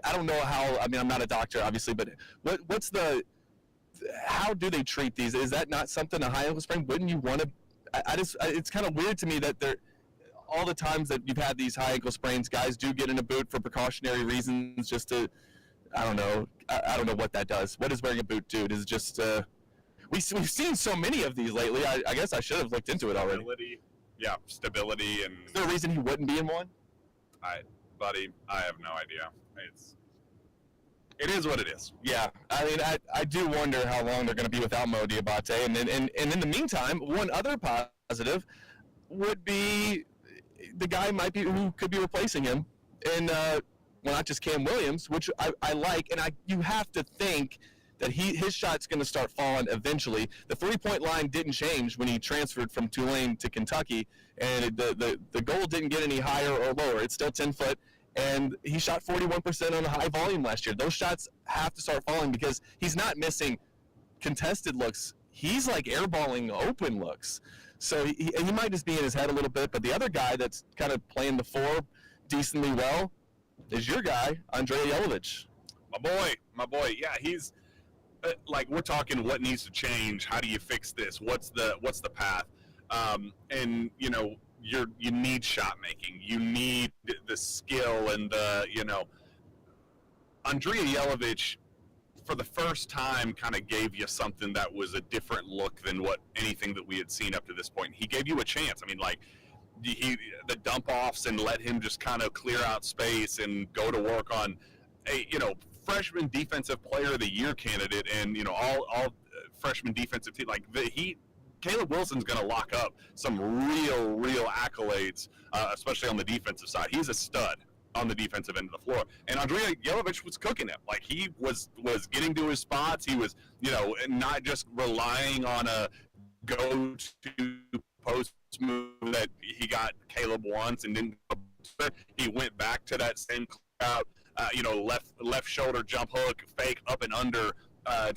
I don't know how. I'm not a doctor, obviously, but how do they treat these? Is that not something, a high ankle sprain? Wouldn't you want to? It's kind of weird to me that all the times that you've had these high ankle sprains, guys do get in a boot for precautionary reasons, just to, I don't know. I don't know what that does. What does wearing a boot do? Does it just? We've seen so many of these lately. I guess I should have looked into it already. Stability, and. Is there a reason he wouldn't be in one? Buddy, I have no idea. It is what it is. Yeah, I do wonder how long they're going to be without Mo Diabate, and in the meantime, one other positive would be the guy who could be replacing him, and not just Cam Williams, which I like, and you have to think that his shot's going to start falling eventually. The 3-point line didn't change when he transferred from Tulane to Kentucky, and the goal didn't get any higher or lower. It's still 10 foot, and he shot 41% on the high volume last year. Those shots have to start falling because he's not missing contested looks. He's like airballing open looks. So he might just be in his head a little bit, but the other guy that's kind of playing the 4 decently well is your guy, Andrea Jelovich. My boy. Yeah, he's we're talking what needs to change. How do you fix this? What's the path? And you need shot making. You need the skill and Andrea Jelovich for the first time kind of gave you something that was a different look than anything that we had seen up to this point. He gave you a chance. The dump offs and let him just kind of clear out space and go to work on a freshman defensive player of the year candidate and all freshman defensive team. Caleb Wilson's going to lock up some real accolades, especially on the defensive side. He's a stud on the defensive end of the floor. And Andrea Yelovich was cooking him. Like, he was getting to his spots. He was, not just relying on a go-to post move that he got Caleb once and didn't. He went back to that same out, left shoulder jump hook, fake up and under,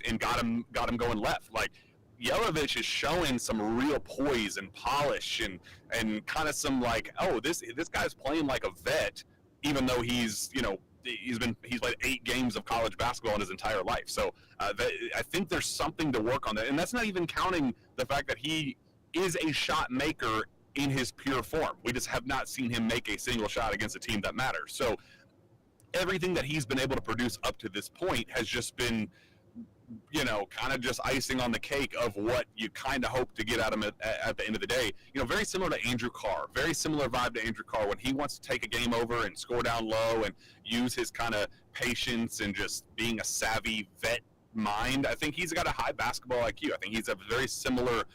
and got him going left. Like, Yelovich is showing some real poise and polish and kind of some like, oh, this guy's playing like a vet, even though he's played 8 games of college basketball in his entire life. So I think there's something to work on there, and that's not even counting the fact that he is a shot maker in his pure form. We just have not seen him make a single shot against a team that matters. So everything that he's been able to produce up to this point has just been, kind of just icing on the cake of what you kind of hope to get out of him at the end of the day. Very similar to Andrew Carr, very similar vibe to Andrew Carr when he wants to take a game over and score down low and use his kind of patience and just being a savvy vet mind. I think he's got a high basketball IQ. I think he's a very similar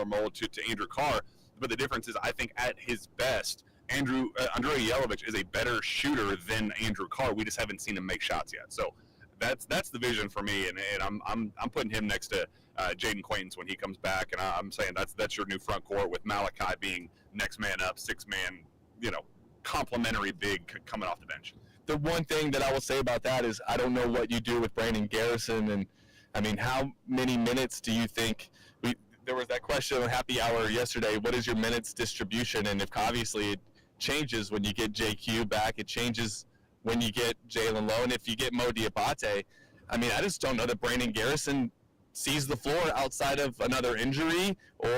mold to Andrew Carr. But the difference is, I think at his best, Andrea Yelovich is a better shooter than Andrew Carr. We just haven't seen him make shots yet. So that's the vision for me, and I'm putting him next to Jaden Quaintance when he comes back, and I'm saying that's your new front court with Malachi being next man up, 6-man, complimentary big coming off the bench. The one thing that I will say about that is I don't know what you do with Brandon Garrison, and I mean, how many minutes do you think there was that question on Happy Hour yesterday, what is your minutes distribution? And if obviously it changes when you get JQ back, it changes when you get Jalen Lowe, and if you get Mo Diabate, I mean, I just don't know that Brandon Garrison sees the floor outside of another injury or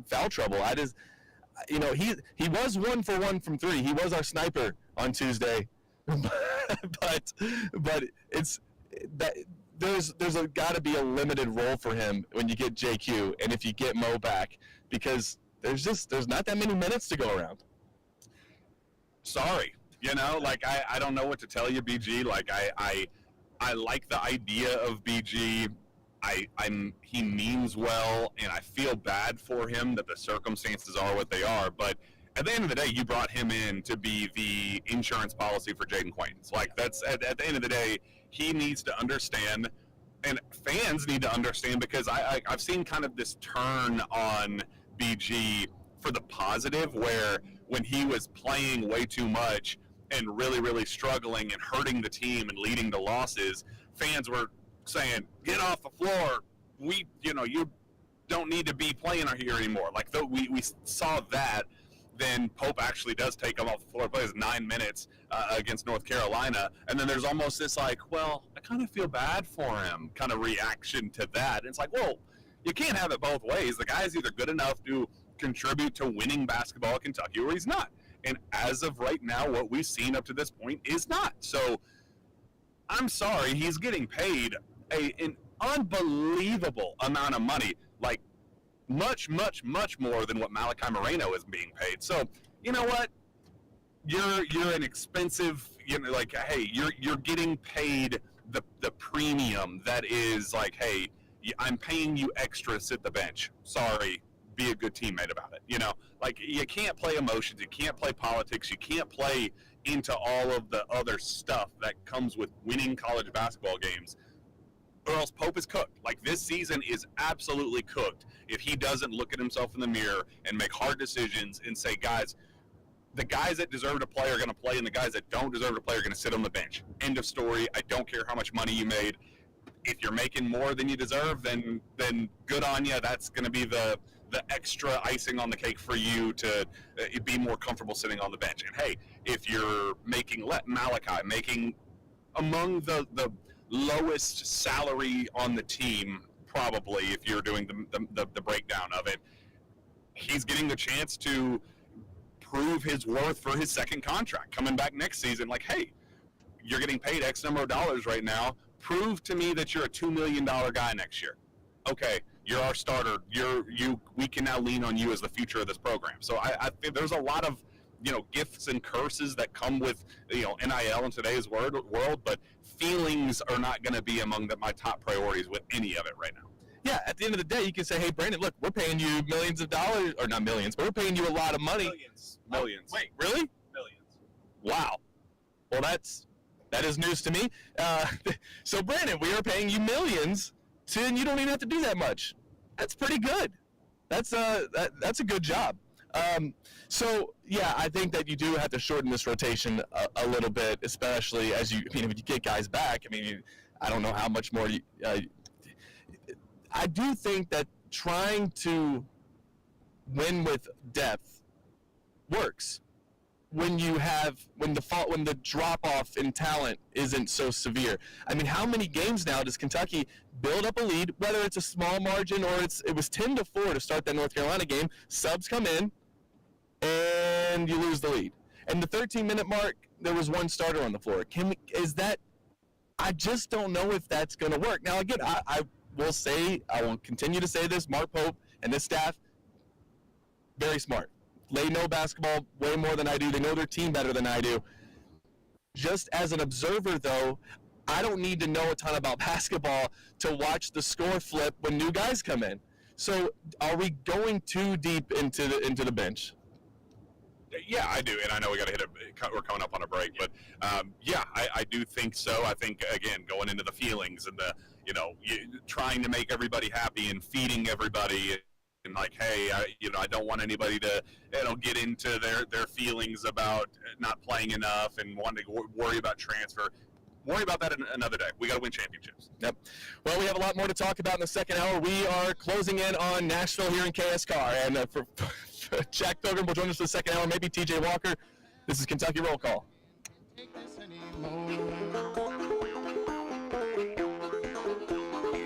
foul trouble. I just, he was 1 for 1 from 3. He was our sniper on Tuesday, but it's that. There's got to be a limited role for him when you get JQ and if you get Mo back, because there's not that many minutes to go around. Sorry, I don't know what to tell you, BG. Like, I like the idea of BG. He means well, and I feel bad for him that the circumstances are what they are. But at the end of the day, you brought him in to be the insurance policy for Jaden Quaintance. Like, that's at the end of the day. He needs to understand, and fans need to understand, because I've seen kind of this turn on BG for the positive, where when he was playing way too much and really, really struggling and hurting the team and leading to losses, fans were saying, get off the floor. You don't need to be playing here anymore. Like, though we saw that. Then Pope actually does take him off the floor, plays 9 minutes against North Carolina, and then there's almost this like, well, I kind of feel bad for him kind of reaction to that. And it's like, well, you can't have it both ways. The guy's either good enough to contribute to winning basketball at Kentucky or he's not. And as of right now, what we've seen up to this point is not. So I'm sorry, he's getting paid an unbelievable amount of money, like much, much, much more than what Malachi Moreno is being paid. So, you know what? You're an expensive, hey, you're getting paid the premium that is like, hey, I'm paying you extra to sit the bench. Sorry, be a good teammate about it. Like, you can't play emotions, you can't play politics, you can't play into all of the other stuff that comes with winning college basketball games, or else Pope is cooked. Like, this season is absolutely cooked if he doesn't look at himself in the mirror and make hard decisions and say, guys, the guys that deserve to play are going to play, and the guys that don't deserve to play are going to sit on the bench. End of story. I don't care how much money you made. If you're making more than you deserve, then good on you. That's going to be the extra icing on the cake for you to be more comfortable sitting on the bench. And, hey, if you're making Malachi, making among the lowest salary on the team, probably, if you're doing the breakdown of it, he's getting the chance to prove his worth for his second contract coming back next season. Like, hey, you're getting paid X number of dollars right now. Prove to me that you're a $2 million guy next year. Okay, you're our starter. We can now lean on you as the future of this program. So I think there's a lot of gifts and curses that come with NIL in today's world, but feelings are not going to be among my top priorities with any of it right now. Yeah, at the end of the day, you can say, hey, Brandon, look, we're paying you millions of dollars, or not millions, but we're paying you a lot of money. Millions. Wait, really? Millions. Wow. Well, that is news to me. So, Brandon, we are paying you millions, and you don't even have to do that much. That's pretty good. That's a good job. So, yeah, I think that you do have to shorten this rotation a little bit, especially if you get guys back. I don't know how much more I do think that trying to win with depth works when the drop off in talent isn't so severe. How many games now does Kentucky build up a lead, whether it's a small margin or it was 10-4 to start that North Carolina game, subs come in and you lose the lead. And the 13-minute mark, there was one starter on the floor. I just don't know if that's going to work. Now, again, I will continue to say this, Mark Pope and this staff, very smart. They know basketball way more than I do. They know their team better than I do. Just as an observer, though, I don't need to know a ton about basketball to watch the score flip when new guys come in. So are we going too deep into the bench? Yeah, I do, and I know we got to hit we're coming up on a break, but I do think so. I think, again, going into the feelings and trying to make everybody happy and feeding everybody, and like, hey, I don't want anybody to get into their feelings about not playing enough and wanting to worry about transfer. Worry about that another day. We got to win championships. Yep. Well, we have a lot more to talk about in the second hour. We are closing in on Nashville here in KSCAR, and for Jack Pilgrim will join us for the second hour, maybe TJ Walker. This is Kentucky Roll Call.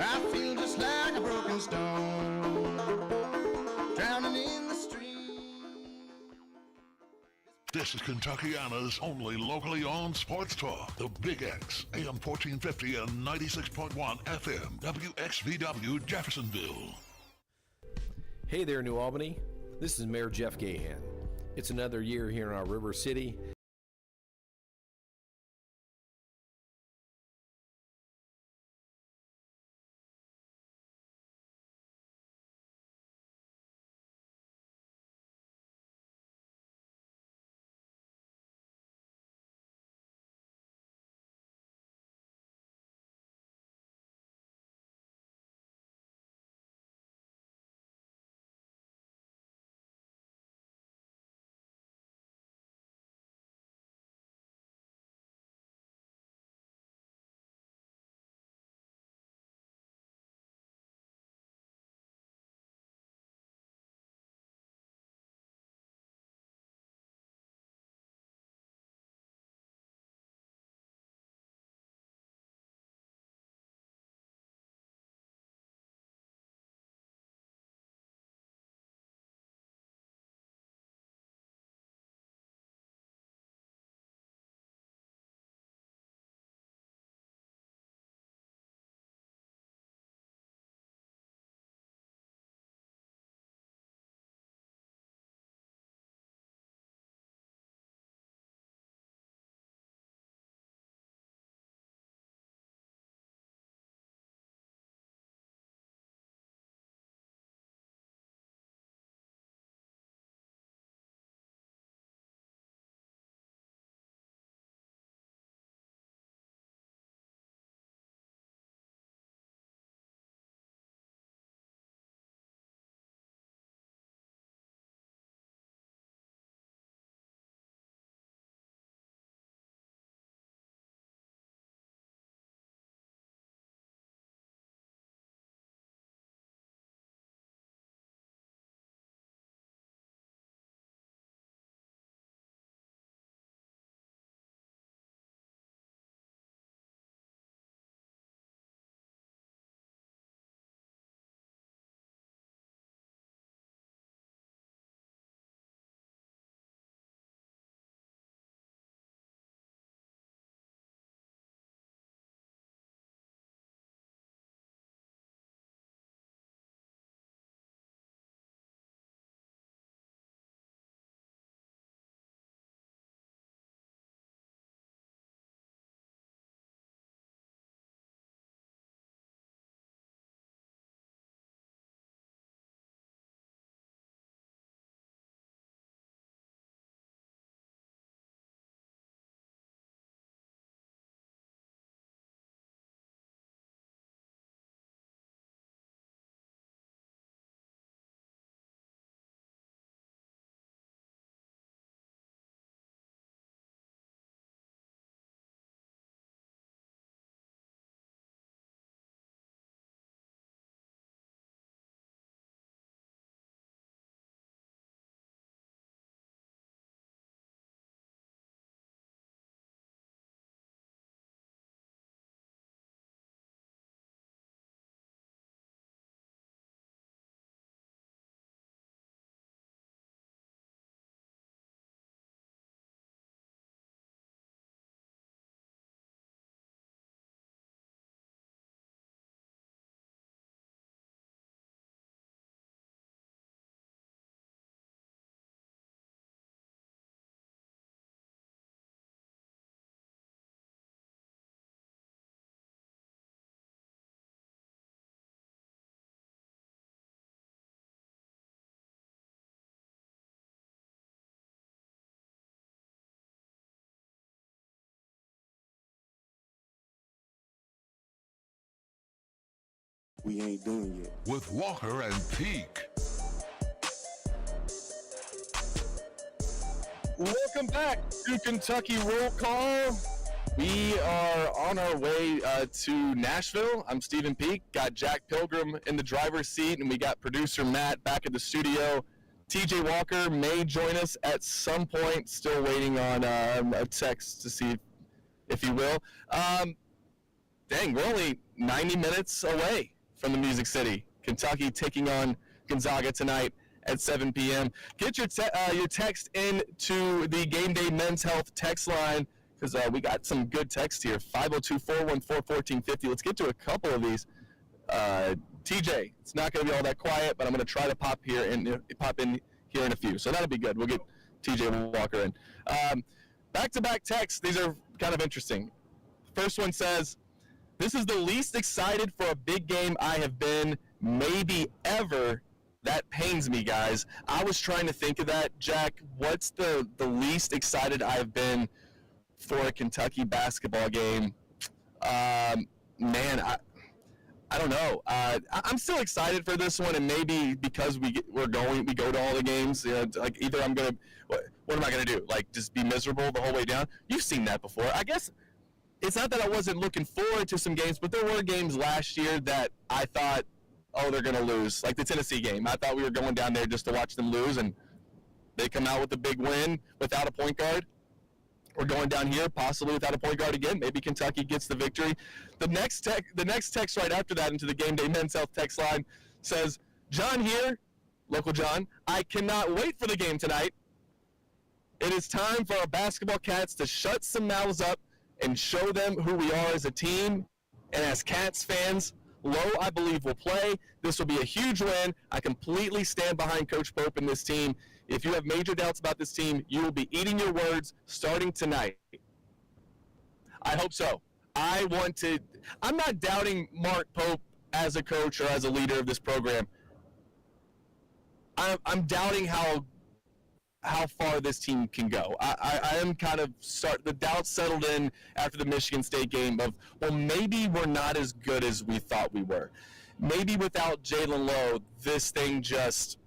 I feel just like a broken stone, drowning in the stream. This is Kentuckiana's only locally owned sports talk. The Big X, AM 1450 and 96.1 FM, WXVW Jeffersonville. Hey there, New Albany. This is Mayor Jeff Gahan. It's another year here in our River City, we ain't doing yet. With Walker and Peak. Welcome back to Kentucky Roll Call. We are on our way to Nashville. I'm Stephen Peak. Got Jack Pilgrim in the driver's seat, and we got producer Matt back at the studio. TJ Walker may join us at some point. Still waiting on a text to see if he will. Dang, we're only 90 minutes away from the Music City. Kentucky taking on Gonzaga tonight at 7 p.m. Get your text in to the Game Day Men's Health text line, because we got some good text here. 502-414-1450. Let's get to a couple of these. TJ, it's not going to be all that quiet, but I'm going to try to pop in here in a few. So that'll be good. We'll get TJ Walker in. Back-to-back texts. These are kind of interesting. First one says, "This is the least excited for a big game I have been, maybe ever. That pains me, guys." I was trying to think of that, Jack. What's the least excited I've been for a Kentucky basketball game? Man, I don't know. I'm still excited for this one, and maybe because we go to all the games. Like either I'm gonna, what am I gonna do? Like just be miserable the whole way down? You've seen that before. I guess it's not that I wasn't looking forward to some games, but there were games last year that I thought, oh, they're gonna lose. Like the Tennessee game, I thought we were going down there just to watch them lose, and they come out with a big win without a point guard. We're going down here possibly without a point guard again. Maybe Kentucky gets the victory. The next text right after that into the Game Day Men's Health text line says, "John here, local John. I cannot wait for the game tonight. It is time for our basketball cats to shut some mouths up and show them who we are as a team. And as Cats fans, Lowe, I believe, will play. This will be a huge win. I completely stand behind Coach Pope and this team. If you have major doubts about this team, you will be eating your words starting tonight." I hope so. I'm not doubting Mark Pope as a coach or as a leader of this program. I'm doubting how far this team can go. I am kind of the doubts settled in after the Michigan State game of, well, maybe we're not as good as we thought we were. Maybe without Jalen Lowe, this thing just,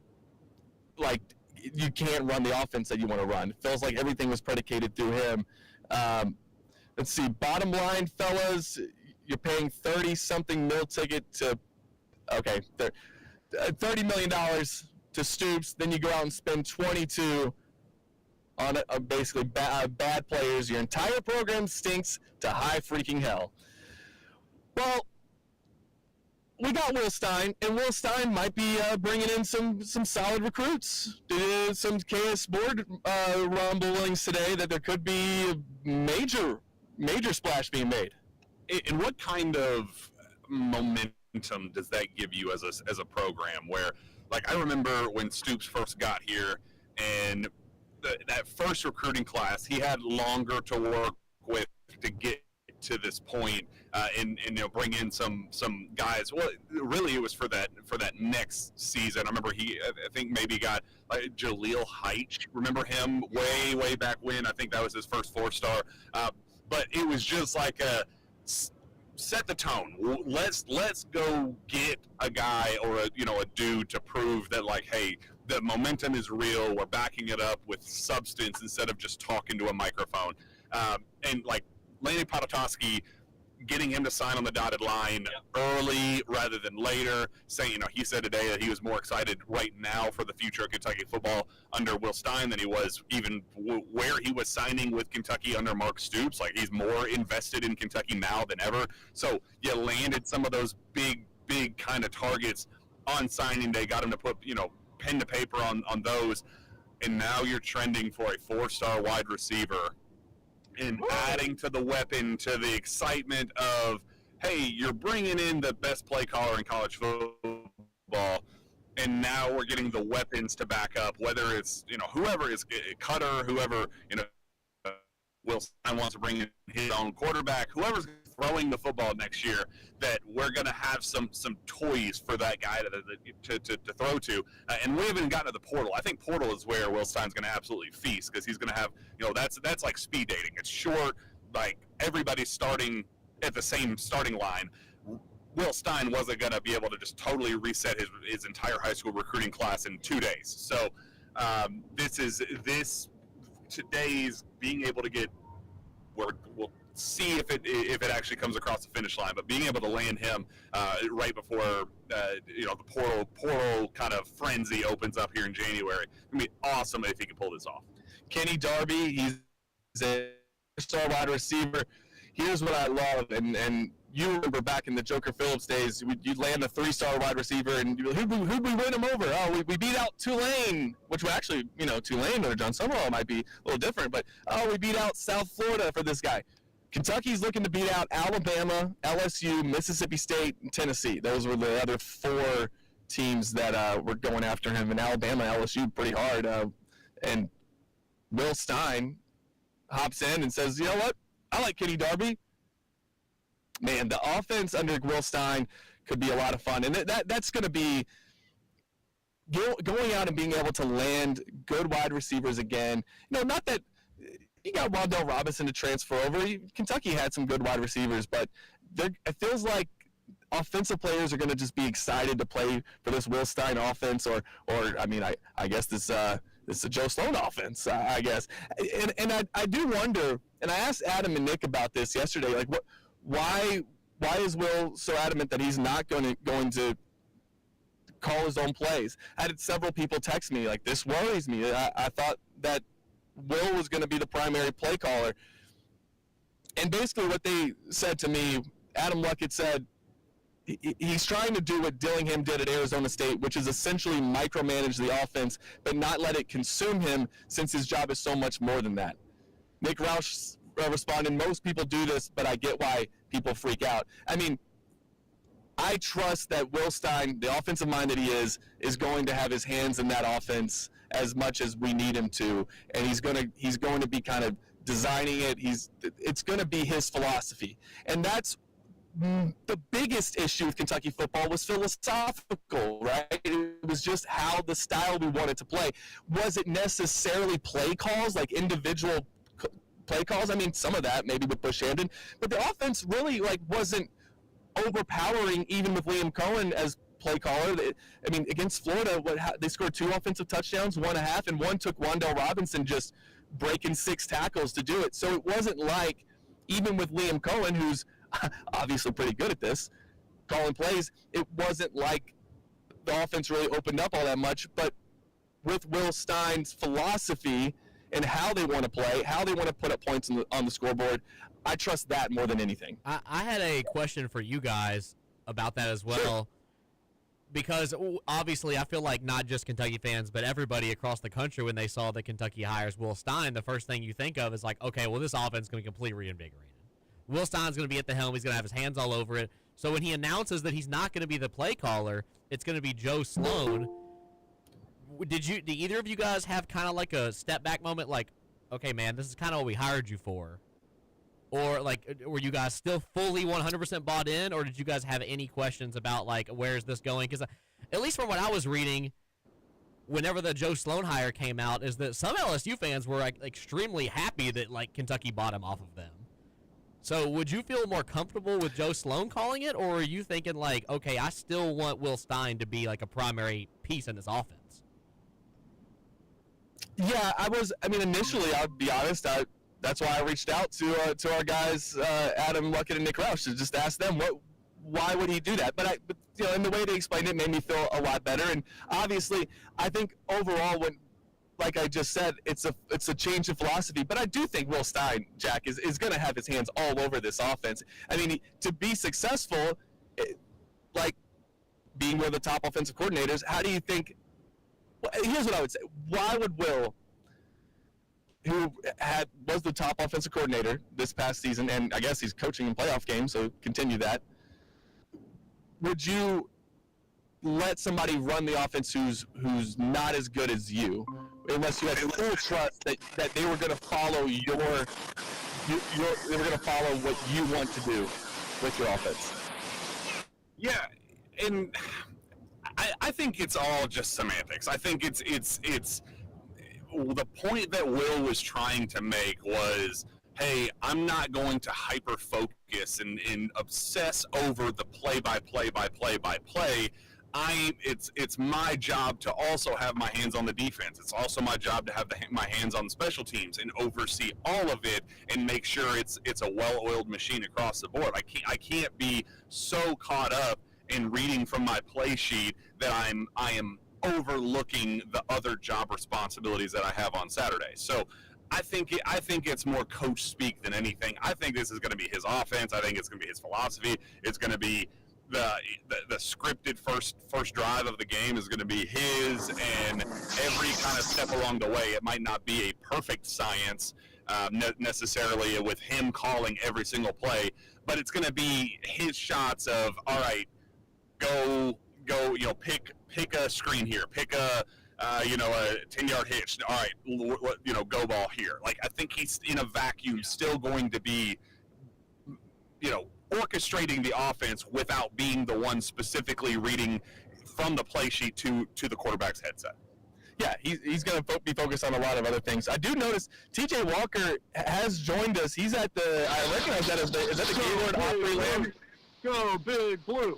like, you can't run the offense that you want to run. It feels like everything was predicated through him. Let's see, bottom line, fellas, you're paying $30-something mil ticket to, okay, $30 million to Stoops, then you go out and spend 22 on basically bad players. Your entire program stinks to high freaking hell. Well, we got Will Stein, and Will Stein might be bringing in some solid recruits. Did some KS board rumblings today that there could be a major splash being made. And what kind of momentum does that give you as a program? Where, like, I remember when Stoops first got here, and that first recruiting class, he had longer to work with to get to this point, and bring in some guys. Well, really, it was for that next season. I remember I think maybe got Jaleel Height. Remember him way back when? I think that was his first 4-star. But it was just like set the tone. Let's go get a guy or a dude to prove that, like, hey, the momentum is real. We're backing it up with substance instead of just talking to a microphone. And like Lanny Potatoski, getting him to sign on the dotted line early rather than later, saying, he said today that he was more excited right now for the future of Kentucky football under Will Stein than he was even where he was signing with Kentucky under Mark Stoops. Like, he's more invested in Kentucky now than ever. So you landed some of those big kind of targets on signing day, got him to put, pen to paper on those, and now you're trending for a 4-star wide receiver and adding to the weapon, to the excitement of, hey, you're bringing in the best play caller in college football, and now we're getting the weapons to back up, whether it's, whoever is Cutter, whoever, Will Stein wants to bring in his own quarterback, whoever's throwing the football next year, that we're going to have some toys for that guy to throw to. And we haven't gotten to the portal. I think portal is where Will Stein's going to absolutely feast, because he's going to have, that's like speed dating. It's short, like everybody's starting at the same starting line. Will Stein wasn't going to be able to just totally reset his entire high school recruiting class in 2 days. So today's being able to get, we'll see if it actually comes across the finish line, but being able to land him right before the portal kind of frenzy opens up here in January, it's going to be awesome if he can pull this off. Kenny Darby, he's a star wide receiver. Here's what I love, and you remember back in the Joker Phillips days, you'd land a 3-star wide receiver, and who'd we win him over? Oh, we beat out Tulane, which actually, Tulane or John Summerall might be a little different, but we beat out South Florida for this guy. Kentucky's looking to beat out Alabama, LSU, Mississippi State, and Tennessee. Those were the other 4 teams that were going after him, and Alabama, LSU pretty hard. And Will Stein hops in and says, you know what? I like Kenny Darby. Man, the offense under Will Stein could be a lot of fun. And that's going to be going out and being able to land good wide receivers again. Not that you got Wandell Robinson to transfer over. Kentucky had some good wide receivers, but it feels like offensive players are going to just be excited to play for this Will Stein offense, I guess this is a Joe Sloan offense, I guess. And I do wonder, and I asked Adam and Nick about this yesterday, like why is Will so adamant that he's not going to call his own plays? I had several people text me like, this worries me. I thought that Will was going to be the primary play caller. And basically what they said to me, Adam Luckett said, he's trying to do what Dillingham did at Arizona State, which is essentially micromanage the offense, but not let it consume him, since his job is so much more than that. Nick Roush responded, most people do this, but I get why people freak out. I mean, I trust that Will Stein, the offensive mind that he is going to have his hands in that offense as much as we need him to, and he's going to be kind of designing it. It's going to be his philosophy, and that's the biggest issue with Kentucky football was philosophical, right? It was just how the style we wanted to play. Was it necessarily play calls, like individual play calls? I mean, some of that maybe with Bush Hamden, but the offense really wasn't overpowering even with Liam Cohen as play caller. I mean, against Florida, they scored 2 offensive touchdowns, 1.5, and one took Wandell Robinson just breaking 6 tackles to do it. So it wasn't like, even with Liam Cohen, who's obviously pretty good at this, calling plays, it wasn't like the offense really opened up all that much. But with Will Stein's philosophy and how they want to play, how they want to put up points on the scoreboard, I trust that more than anything. I had a question for you guys about that as well. Sure. Because obviously I feel like not just Kentucky fans, but everybody across the country, when they saw that Kentucky hires Will Stein, the first thing you think of is like, okay, well, this offense is going to be completely reinvigorated. Will Stein's going to be at the helm. He's going to have his hands all over it. So when he announces that he's not going to be the play caller, it's going to be Joe Sloan. Did either of you guys have kind of like a step back moment, like, okay, man, this is kind of what we hired you for? Or, like, were you guys still fully 100% bought in, or did you guys have any questions about, like, where's this going? Because at least from what I was reading, whenever the Joe Sloan hire came out, is that some LSU fans were, like, extremely happy that, like, Kentucky bought him off of them. So would you feel more comfortable with Joe Sloan calling it, or are you thinking, like, okay, I still want Will Stein to be, like, a primary piece in this offense? Yeah, initially, I'll be honest, that's why I reached out to our guys, Adam Luckett and Nick Roush, to just ask them why would he do that. But and the way they explained it made me feel a lot better. And obviously, I think overall, like I just said, it's a change in philosophy. But I do think Will Stein, Jack, is going to have his hands all over this offense. I mean, to be successful, like being one of the top offensive coordinators, how do you think? Well, here's what I would say: why would Will, who was the top offensive coordinator this past season, and I guess he's coaching in playoff games, so continue that, would you let somebody run the offense who's not as good as you, unless you had full trust that they were going to follow they were going to follow what you want to do with your offense? Yeah, and I think it's all just semantics. I think it's the point that Will was trying to make was hey, I'm not going to hyper focus and obsess over the play by play. It's my job to also have my hands on the defense. It's also my job to have my hands on the special teams and oversee all of it and make sure it's a well-oiled machine across the board. I can't be so caught up in reading from my play sheet that I am overlooking the other job responsibilities that I have on Saturday. So I think it's more coach speak than anything. I think this is going to be his offense. I think it's going to be his philosophy. It's going to be the scripted first drive of the game is going to be his, and every kind of step along the way. It might not be a perfect science necessarily with him calling every single play, but it's going to be his shots of, all right, go, pick a screen here, pick a 10-yard hitch. All right, go ball here. Like, I think he's in a vacuum still going to be, orchestrating the offense without being the one specifically reading from the play sheet to the quarterback's headset. Yeah, he's going to be focused on a lot of other things. I do notice T.J. Walker has joined us. He's at I recognize that as the Gaylord Opry Land. Go Big Blue.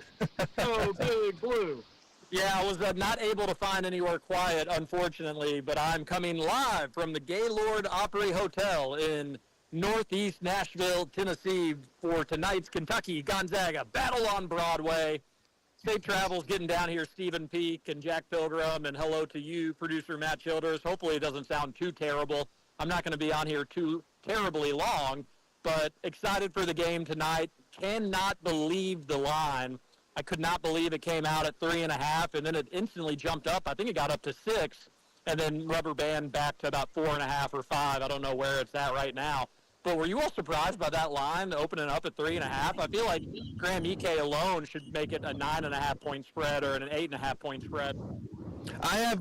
Go Big Blue. Yeah, I was not able to find anywhere quiet, unfortunately, but I'm coming live from the Gaylord Opry Hotel in Northeast Nashville, Tennessee, for tonight's Kentucky-Gonzaga battle on Broadway. Safe travels getting down here, Stephen Peak and Jack Pilgrim, and hello to you, producer Matt Childers. Hopefully it doesn't sound too terrible. I'm not going to be on here too terribly long, but excited for the game tonight. Cannot believe the line. I could not believe it came out at 3.5, and then it instantly jumped up. I think it got up to 6, and then rubber band back to about 4.5 or 5. I don't know where it's at right now. But were you all surprised by that line opening up at 3.5? I feel like Graham Ike alone should make it a 9.5-point spread or an 8.5-point spread. I've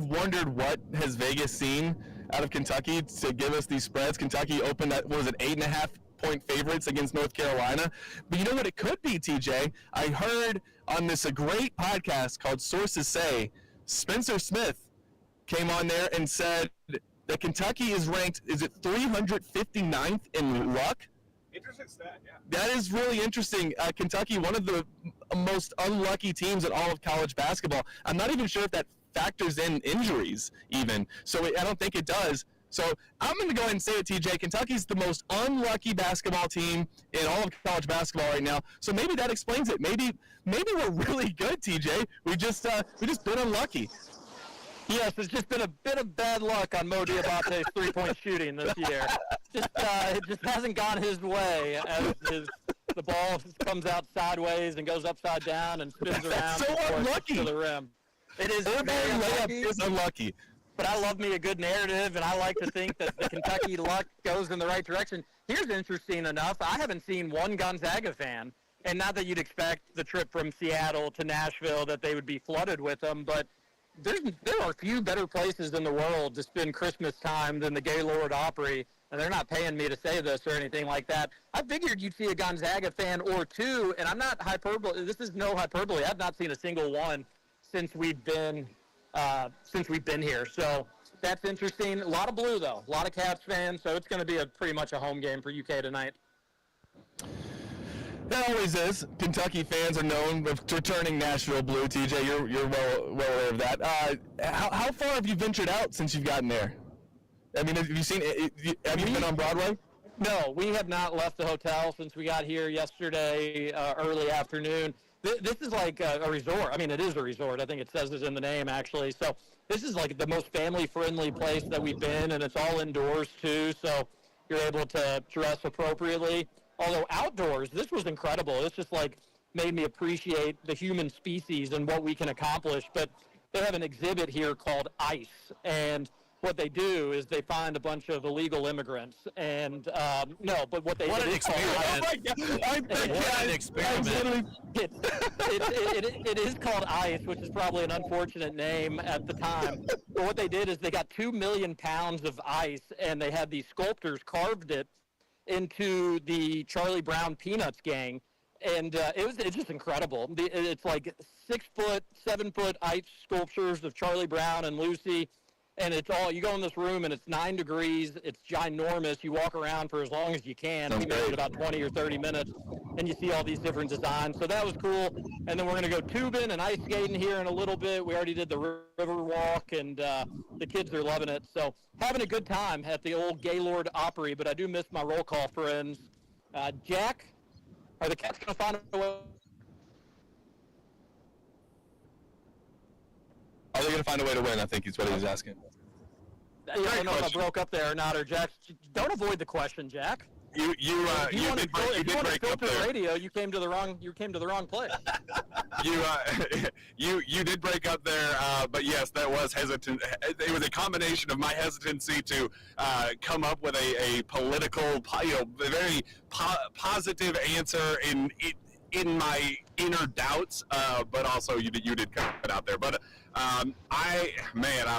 wondered what has Vegas seen out of Kentucky to give us these spreads. Kentucky opened at 8.5-point favorites against North Carolina. But you know what it could be, TJ? I heard on this a great podcast called Sources Say, Spencer Smith came on there and said that Kentucky is ranked, is it 359th in luck? Interesting stat, yeah. That is really interesting. Kentucky, one of the most unlucky teams in all of college basketball. I'm not even sure if that factors in injuries even. So I don't think it does. So I'm going to go ahead and say it, TJ. Kentucky's the most unlucky basketball team in all of college basketball right now. So maybe that explains it. Maybe we're really good, TJ. We just been unlucky. Yes, it's just been a bit of bad luck on Mo Diabate's three-point shooting this year. It just hasn't gone his way as the ball comes out sideways and goes upside down and spins around so unlucky to the rim. It is very unlucky. Is unlucky. But I love me a good narrative, and I like to think that the Kentucky luck goes in the right direction. Here's interesting enough. I haven't seen one Gonzaga fan, and not that you'd expect the trip from Seattle to Nashville that they would be flooded with them, but there are few better places in the world to spend Christmas time than the Gaylord Opry, and they're not paying me to say this or anything like that. I figured you'd see a Gonzaga fan or two, and I'm not hyperbole. This is no hyperbole. I've not seen a single one since we've been here. So that's interesting. A lot of blue, though. A lot of Cats fans, so it's going to be pretty much a home game for UK tonight. That always is. Kentucky fans are known for returning Nashville blue. TJ, you're well aware of that. How far have you ventured out since you've gotten there? I mean, have you seen? Have you been on Broadway? No, we have not left the hotel since we got here yesterday early afternoon. This is like a resort. I mean, it is a resort. I think it says this in the name, actually. So this is like the most family-friendly place that we've been, and it's all indoors, too, so you're able to dress appropriately. Although outdoors, this was incredible. It's just like made me appreciate the human species and what we can accomplish. But they have an exhibit here called ICE, and what they do is they find a bunch of illegal immigrants. And what an experiment! It is called ICE, which is probably an unfortunate name at the time. But what they did is they got 2 million pounds of ice, and they had these sculptors carved it into the Charlie Brown Peanuts gang, and it's just incredible. It's like 6 foot, 7 foot ice sculptures of Charlie Brown and Lucy, and it's all, you go in this room and it's 9 degrees, it's ginormous, you walk around for as long as you can. We made it about 20 or 30 minutes, and you see all these different designs, so that was cool. And then we're going to go tubing and ice skating here in a little bit. We already did the river walk, and the kids are loving it. So having a good time at the old Gaylord Opry, but I do miss my roll call friends. Jack, are the Cats going to find a way? Are they going to find a way to win? I think is what he was asking. I don't know if I broke up there or not, or Jack. Don't avoid the question, Jack. You did break up there. Radio, you came to the wrong place. You did break up there, but yes, that was hesitant. It was a combination of my hesitancy to come up with a political, very positive answer in my inner doubts, but also you did cut it out there. But I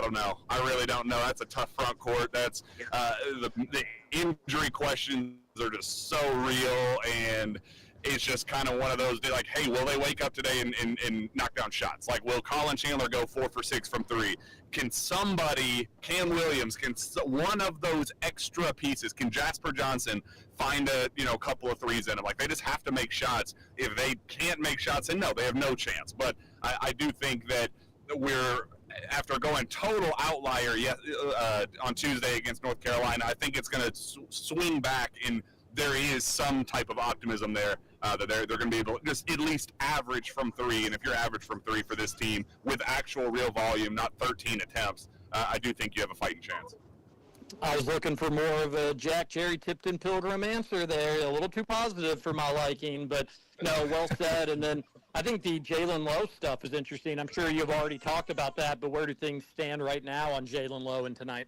don't know. I really don't know. That's a tough front court. That's the injury questions are just so real, and it's just kind of one of those, like, hey, will they wake up today and knock down shots? Like, will Colin Chandler go 4 for 6 from 3? Can somebody, Cam Williams, one of those extra pieces, can Jasper Johnson find a couple of threes in them? Like, they just have to make shots. If they can't make shots, then no, they have no chance. But I do think that we're, after going total outlier on Tuesday against North Carolina, I think it's going to swing back, and there is some type of optimism there that they're going to be able to just at least average from 3. And if you're average from 3 for this team with actual real volume, not 13 attempts, I do think you have a fighting chance. I was looking for more of a Jack Jerry Tipton Pilgrim answer there, a little too positive for my liking, but no, well said. And then I think the Jalen Lowe stuff is interesting. I'm sure you've already talked about that, but where do things stand right now on Jalen Lowe and tonight?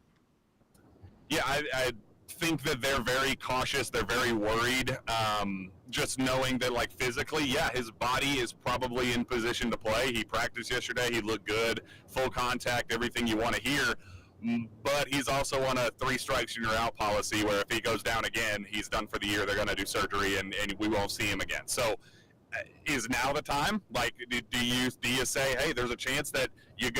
Yeah, I think that they're very cautious. They're very worried. Just knowing that, like, physically, yeah, his body is probably in position to play. He practiced yesterday. He looked good, full contact, everything you want to hear. But he's also on a 3 strikes and you're out policy, where if he goes down again, he's done for the year. They're going to do surgery, and we won't see him again. So is now the time? Like, do you say, hey, there's a chance that you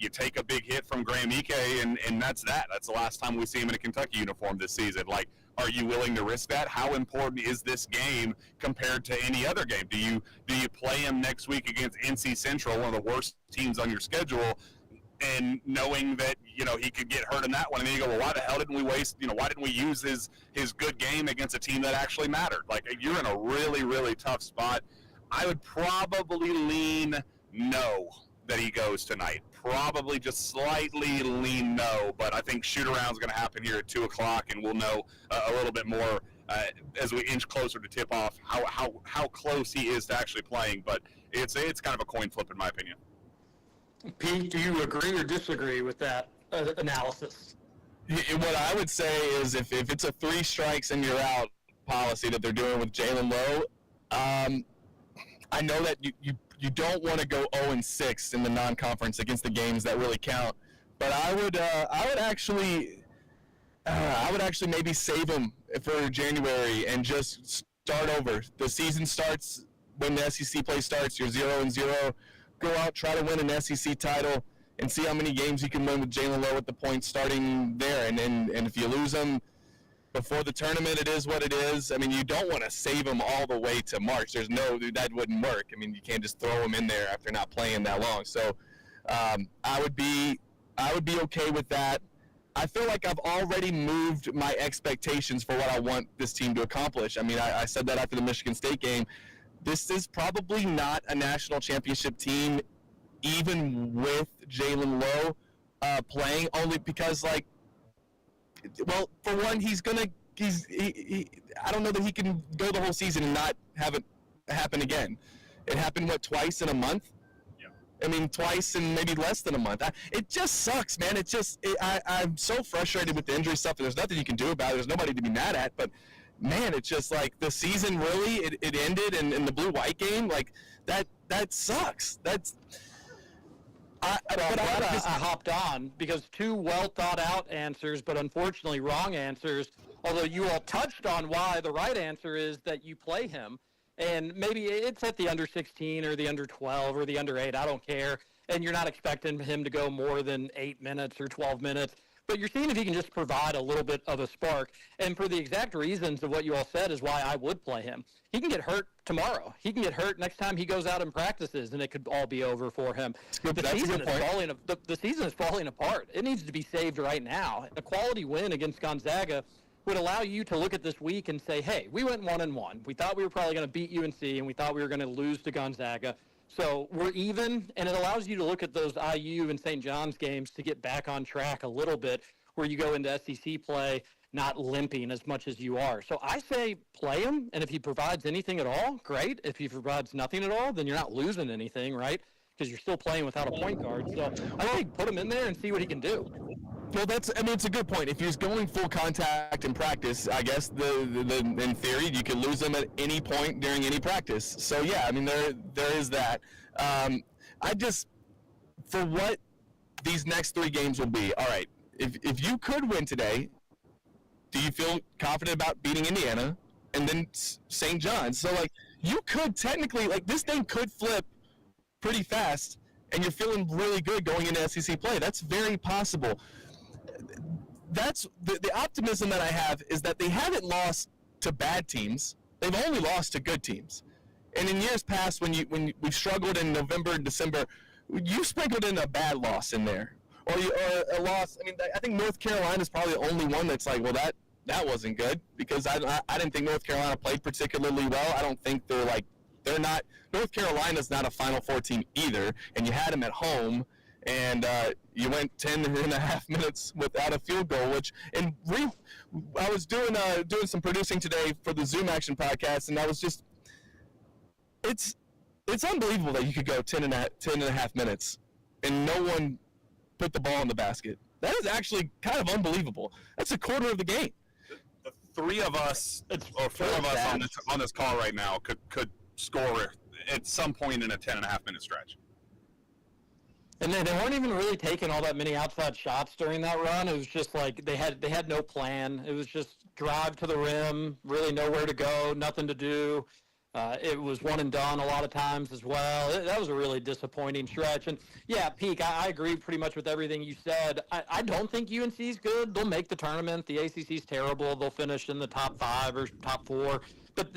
take a big hit from Graham Ike, and that's that. That's the last time we see him in a Kentucky uniform this season. Like, are you willing to risk that? How important is this game compared to any other game? Do you play him next week against NC Central, one of the worst teams on your schedule, and knowing that, he could get hurt in that one, and then you go, well, why the hell didn't we why didn't we use his good game against a team that actually mattered? Like, you're in a really, really tough spot. I would probably lean no that he goes tonight. Probably just slightly lean no, but I think shoot-around's going to happen here at 2 o'clock, and we'll know a little bit more as we inch closer to tip-off how close he is to actually playing. But it's kind of a coin flip, in my opinion. Pete, do you agree or disagree with that analysis? What I would say is if it's a 3 strikes and you're out policy that they're doing with Jalen Lowe, I know that you don't want to go 0-6 in the non-conference against the games that really count, but I would actually maybe save him for January and just start over. The season starts when the SEC play starts. You're 0-0. Go out, try to win an SEC title, and see how many games you can win with Jalen Lowe at the point starting there. And if you lose him before the tournament, it is what it is. I mean, you don't want to save him all the way to March. That wouldn't work. I mean, you can't just throw him in there after not playing that long. So I would be okay with that. I feel like I've already moved my expectations for what I want this team to accomplish. I mean, I said that after the Michigan State game. This is probably not a national championship team, even with Jalen Lowe playing, only because, like, well, for one, I don't know that he can go the whole season and not have it happen again. It happened, twice in a month? Yeah. I mean, twice in maybe less than a month. It just sucks, man. I'm so frustrated with the injury stuff, and there's nothing you can do about it. There's nobody to be mad at, but man, it's just like the season really, it ended in the blue-white game. Like, that sucks. I hopped on because 2 well-thought-out answers, but unfortunately wrong answers, although you all touched on why the right answer is that you play him. And maybe it's at the under 16 or the under 12 or the under 8, I don't care. and you're not expecting him to go more than 8 minutes or 12 minutes. But you're seeing if he can just provide a little bit of a spark. And for the exact reasons of what you all said is why I would play him. He can get hurt tomorrow. He can get hurt next time he goes out and practices, and it could all be over for him. The season is falling apart. It needs to be saved right now. A quality win against Gonzaga would allow you to look at this week and say, hey, we went 1-1. We thought we were probably going to beat UNC, and we thought we were going to lose to Gonzaga. So we're even, and it allows you to look at those IU and St. John's games to get back on track a little bit, where you go into SEC play not limping as much as you are. So I say play him, and if he provides anything at all, great. If he provides nothing at all, then you're not losing anything, right? Because you're still playing without a point guard. So I think put him in there and see what he can do. Well, it's a good point. If he's going full contact in practice, I guess in theory you could lose him at any point during any practice. So yeah, I mean there is that. For what these next 3 games will be. All right, if you could win today, do you feel confident about beating Indiana and then St. John's? So like you could technically, like, this thing could flip pretty fast, and you're feeling really good going into SEC play. That's very possible. That's the optimism that I have is that they haven't lost to bad teams. They've only lost to good teams. And in years past, when we struggled in November and December, you sprinkled in a bad loss in there, or a loss. I mean, I think North Carolina is probably the only one that's like, well, that wasn't good, because I didn't think North Carolina played particularly well. I don't think they're not. North Carolina's not a Final Four team either, and you had them at home. And you went 10 and a half minutes without a field goal, I was doing some producing today for the Zoom Action podcast, and I was just, it's unbelievable that you could go 10 and a half minutes and no one put the ball in the basket. That is actually kind of unbelievable. That's a quarter of the game. The 3 of us, or 4 of us on this call right now could score at some point in a 10 and a half minute stretch. And they weren't even really taking all that many outside shots during that run. It was just like they had no plan. It was just drive to the rim, really nowhere to go, nothing to do. It was one and done a lot of times as well. That was a really disappointing stretch. And, yeah, Peak, I agree pretty much with everything you said. I don't think UNC's good. They'll make the tournament. The ACC's terrible. They'll finish in the top 5 or top 4. But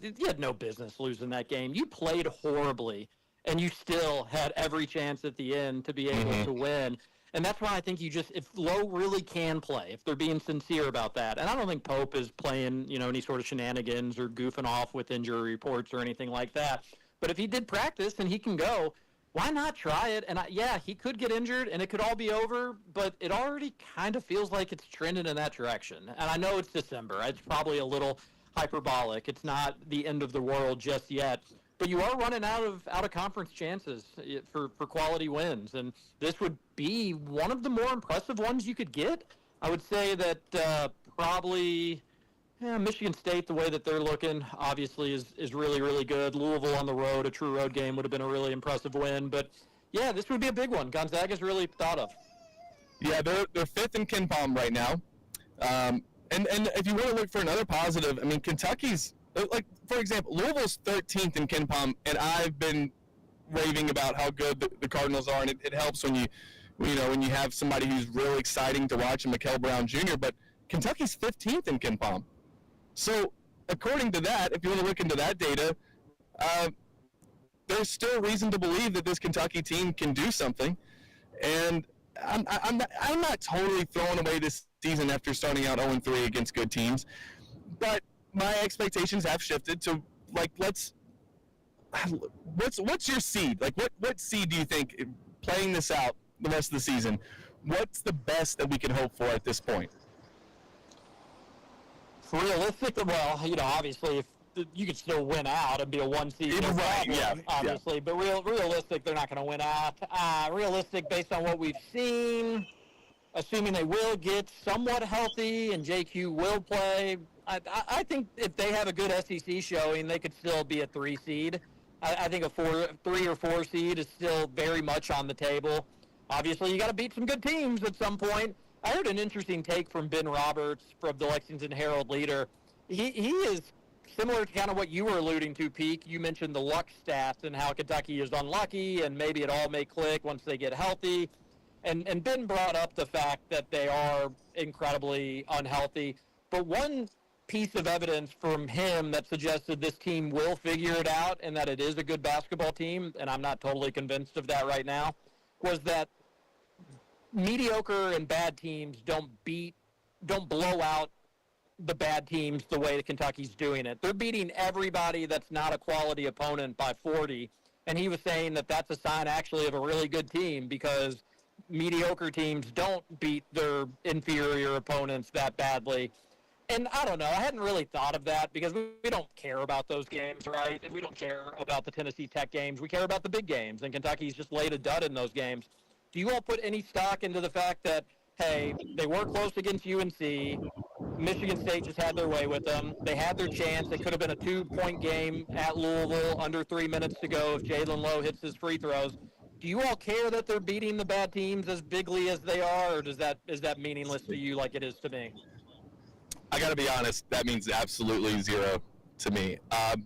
you had no business losing that game. You played horribly, and you still had every chance at the end to be able to win. And that's why I think if Lowe really can play, if they're being sincere about that, and I don't think Pope is playing, any sort of shenanigans or goofing off with injury reports or anything like that. But if he did practice and he can go, why not try it? And he could get injured and it could all be over, but it already kind of feels like it's trending in that direction. And I know it's December. It's probably a little hyperbolic. It's not the end of the world just yet. But you are running out of conference chances for quality wins, and this would be one of the more impressive ones you could get. I would say that probably Michigan State, the way that they're looking, obviously is really, really good. Louisville on the road, a true road game, would have been a really impressive win. But, yeah, this would be a big one. Gonzaga's really thought of. Yeah, they're 5th in KenPom right now. And if you want to look for another positive, I mean, Kentucky's, like, for example, Louisville's 13th in KenPom, and I've been raving about how good the Cardinals are, and it helps when you have somebody who's really exciting to watch, and Mikael Brown Jr., but Kentucky's 15th in KenPom. So, according to that, if you want to look into that data, there's still reason to believe that this Kentucky team can do something, and I'm not totally throwing away this season after starting out 0-3 against good teams, but my expectations have shifted to, like, what's your seed? Like, what seed do you think, playing this out the rest of the season, what's the best that we can hope for at this point? Realistic, well, obviously, if you could still win out and be a 1 seed, obviously. But realistic, they're not going to win out. Realistic, based on what we've seen, assuming they will get somewhat healthy and JQ will play, I think if they have a good SEC showing, they could still be a 3 seed. I think a 3 or 4 seed is still very much on the table. Obviously, you got to beat some good teams at some point. I heard an interesting take from Ben Roberts from the Lexington Herald Leader. He is similar to kind of what you were alluding to, Peak, you mentioned the luck stats and how Kentucky is unlucky and maybe it all may click once they get healthy. And Ben brought up the fact that they are incredibly unhealthy. But one piece of evidence from him that suggested this team will figure it out and that it is a good basketball team, and I'm not totally convinced of that right now, was that mediocre and bad teams don't blow out the bad teams the way that Kentucky's doing it. They're beating everybody that's not a quality opponent by 40, and he was saying that that's a sign actually of a really good team because mediocre teams don't beat their inferior opponents that badly. And I don't know, I hadn't really thought of that because we don't care about those games, right? And we don't care about the Tennessee Tech games. We care about the big games, and Kentucky's just laid a dud in those games. Do you all put any stock into the fact that, hey, they were close against UNC, Michigan State just had their way with them, they had their chance, it could have been a 2-point game at Louisville under 3 minutes to go if Jalen Lowe hits his free throws. Do you all care that they're beating the bad teams as bigly as they are, or is that meaningless to you like it is to me? I got to be honest, that means absolutely zero to me. Had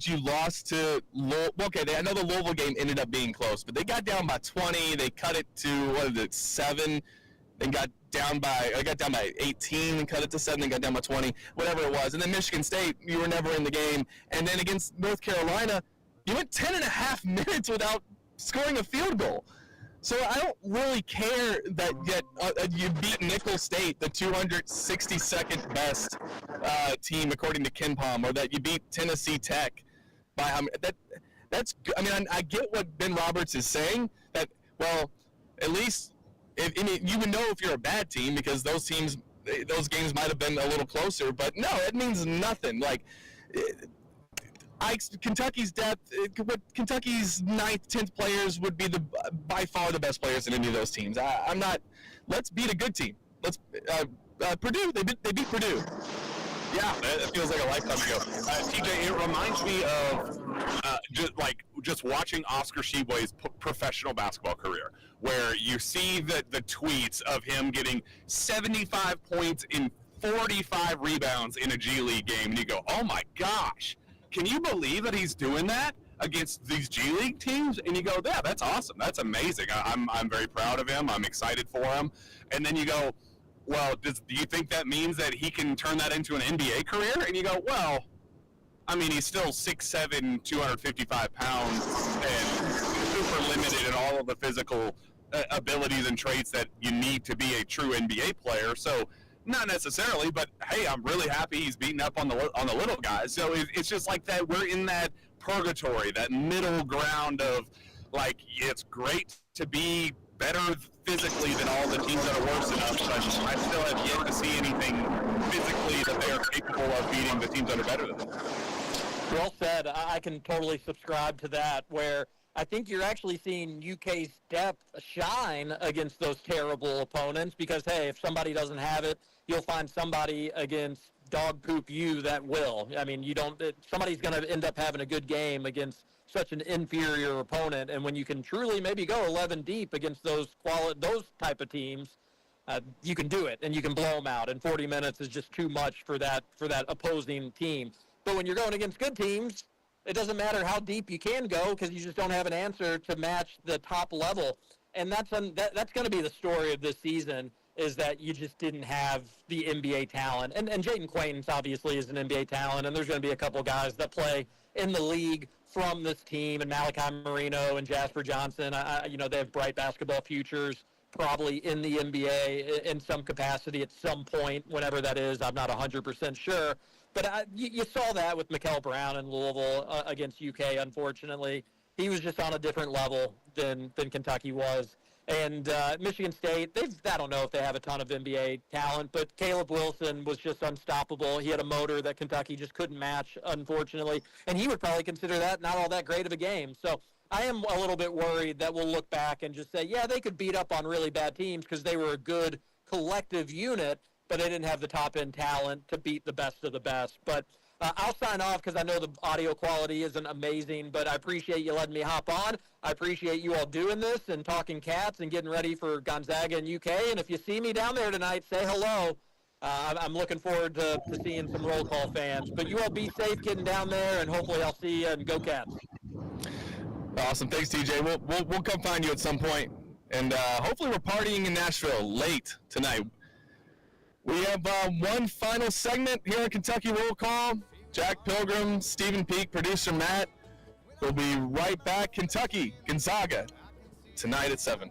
you lost to I know the Louisville game ended up being close, but they got down by 20. They cut it to 7, then got down by 18 and cut it to 7, then got down by 20, whatever it was. And then Michigan State, you were never in the game. And then against North Carolina, you went 10 and a half minutes without scoring a field goal. So I don't really care that you beat Nicholls State, the 262nd best team according to KenPom, or that you beat Tennessee Tech by how many. That's good. I mean, I get what Ben Roberts is saying. That at least you would know if you're a bad team because those games might have been a little closer. But no, it means nothing. Like. Kentucky's depth, Kentucky's 9th, 10th players would be by far the best players in any of those teams. I'm not. Let's beat a good team. Let's Purdue. They beat Purdue. Yeah, it feels like a lifetime ago. TJ, it reminds me of just watching Oscar Tshiebwe's professional basketball career, where you see the tweets of him getting 75 points in 45 rebounds in a G League game, and you go, oh my gosh. Can you believe that he's doing that against these G League teams? And you go, yeah, that's awesome. That's amazing. I'm very proud of him. I'm excited for him. And then you go, well, do you think that means that he can turn that into an NBA career? And you go, well, I mean, he's still 6'7", 255 pounds, and super limited in all of the physical abilities and traits that you need to be a true NBA player. So, not necessarily, but hey, I'm really happy he's beating up on the little guys. So it's just like that. We're in that purgatory, that middle ground of like it's great to be better physically than all the teams that are worse enough, but I still have yet to see anything physically that they are capable of beating the teams that are better than them. Well said. I can totally subscribe to that. Where I think you're actually seeing UK's depth shine against those terrible opponents because, hey, if somebody doesn't have it, you'll find somebody against dog poop you that will. I mean, somebody's going to end up having a good game against such an inferior opponent, and when you can truly maybe go 11 deep against those type of teams, you can do it, and you can blow them out, and 40 minutes is just too much for that opposing team. But when you're going against good teams, it doesn't matter how deep you can go because you just don't have an answer to match the top level. And that's going to be the story of this season, is that you just didn't have the NBA talent. And Jaden Quaintance obviously is an NBA talent, and there's going to be a couple guys that play in the league from this team, and Malachi Marino and Jasper Johnson. They have bright basketball futures probably in the NBA in some capacity at some point, whenever that is. I'm not 100% sure. But you saw that with Mikal Brown in Louisville against UK, unfortunately. He was just on a different level than Kentucky was. And Michigan State, I don't know if they have a ton of NBA talent, but Caleb Wilson was just unstoppable. He had a motor that Kentucky just couldn't match, unfortunately. And he would probably consider that not all that great of a game. So I am a little bit worried that we'll look back and just say, yeah, they could beat up on really bad teams because they were a good collective unit, but they didn't have the top-end talent to beat the best of the best. But I'll sign off because I know the audio quality isn't amazing, but I appreciate you letting me hop on. I appreciate you all doing this and talking Cats and getting ready for Gonzaga and UK. And if you see me down there tonight, say hello. I'm looking forward to seeing some roll call fans. But you all be safe getting down there, and hopefully I'll see you and go Cats. Awesome. Thanks, TJ. We'll come find you at some point, and hopefully we're partying in Nashville late tonight. We have one final segment here on Kentucky Roll Call. Jack Pilgrim, Stephen Peak, producer Matt. We'll be right back. Kentucky, Gonzaga, tonight at 7.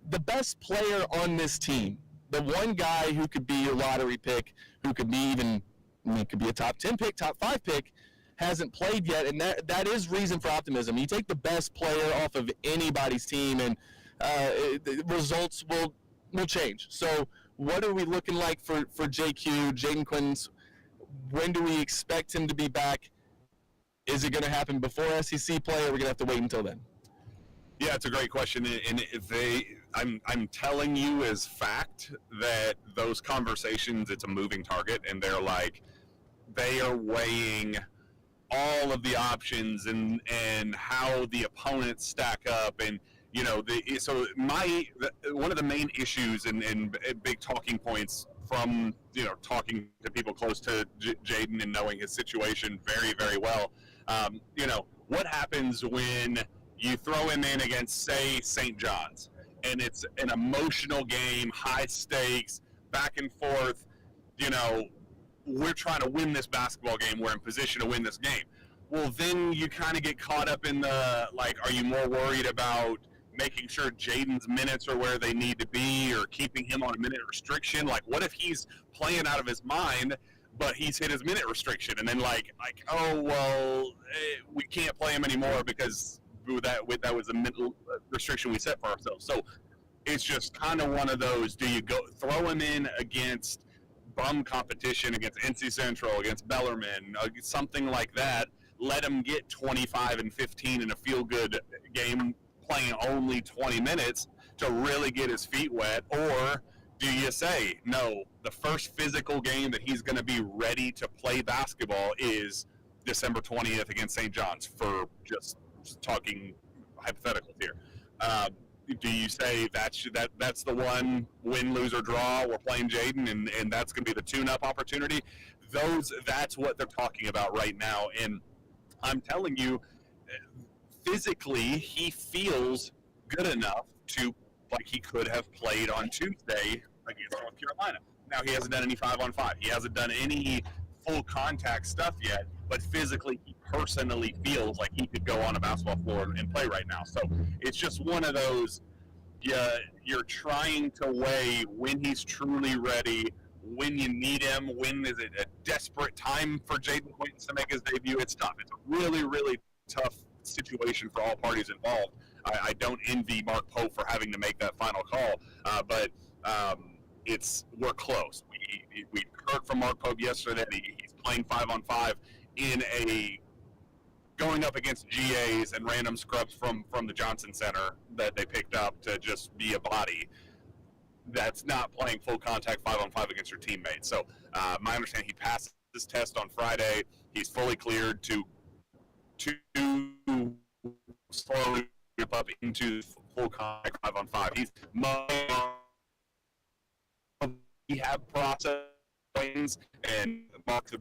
the best player on this team, the one guy who could be your lottery pick, who could be even, could be a top 10 pick, top 5 pick, hasn't played yet, and that is reason for optimism. You take the best player off of anybody's team, and the results will change. So what are we looking like for JQ, Jaden Quinton's? When do we expect him to be back? Is it going to happen before SEC play, or are we going to have to wait until then? Yeah, it's a great question, and I'm telling you as fact that those conversations, it's a moving target, and they are weighing all of the options and how the opponents stack up, and one of the main issues and big talking points from talking to people close to Jaden and knowing his situation very, very well, what happens when you throw him in against, say, St. John's, and it's an emotional game, high stakes, back and forth, we're trying to win this basketball game, we're in position to win this game. Well, then you kind of get caught up in the, are you more worried about making sure Jaden's minutes are where they need to be, or keeping him on a minute restriction? What if he's playing out of his mind, but he's hit his minute restriction, and then we can't play him anymore because that was a minute restriction we set for ourselves. So it's just kind of one of those, do you go throw him in against bum competition, against NC Central, against Bellarmine, something like that, let him get 25 and 15 in a feel-good game playing only 20 minutes to really get his feet wet? Or do you say, no, the first physical game that he's going to be ready to play basketball is December 20th against St. John's, for just talking hypotheticals here? Do you say that's the one win, lose, or draw, we're playing Jaden, and that's going to be the tune-up opportunity? That's what they're talking about right now, and I'm telling you, physically, he feels good enough to, he could have played on Tuesday against North Carolina. Now, he hasn't done any 5-on-5. He hasn't done any full contact stuff yet, but physically, he personally feels like he could go on a basketball floor and play right now. So it's just one of those, you're trying to weigh when he's truly ready, when you need him, when is it a desperate time for Jaden Quinton to make his debut. It's tough. It's a really, really tough situation for all parties involved. I don't envy Mark Pope for having to make that final call, but we're close. We heard from Mark Pope yesterday that he's playing 5-on-5 in going up against GAs and random scrubs from the Johnson Center that they picked up to just be a body. That's not playing full contact 5-on-5 against your teammates. So my understanding, he passed this test on Friday. He's fully cleared to slowly get up into full contact 5-on-5. He's rehab process and Mark the.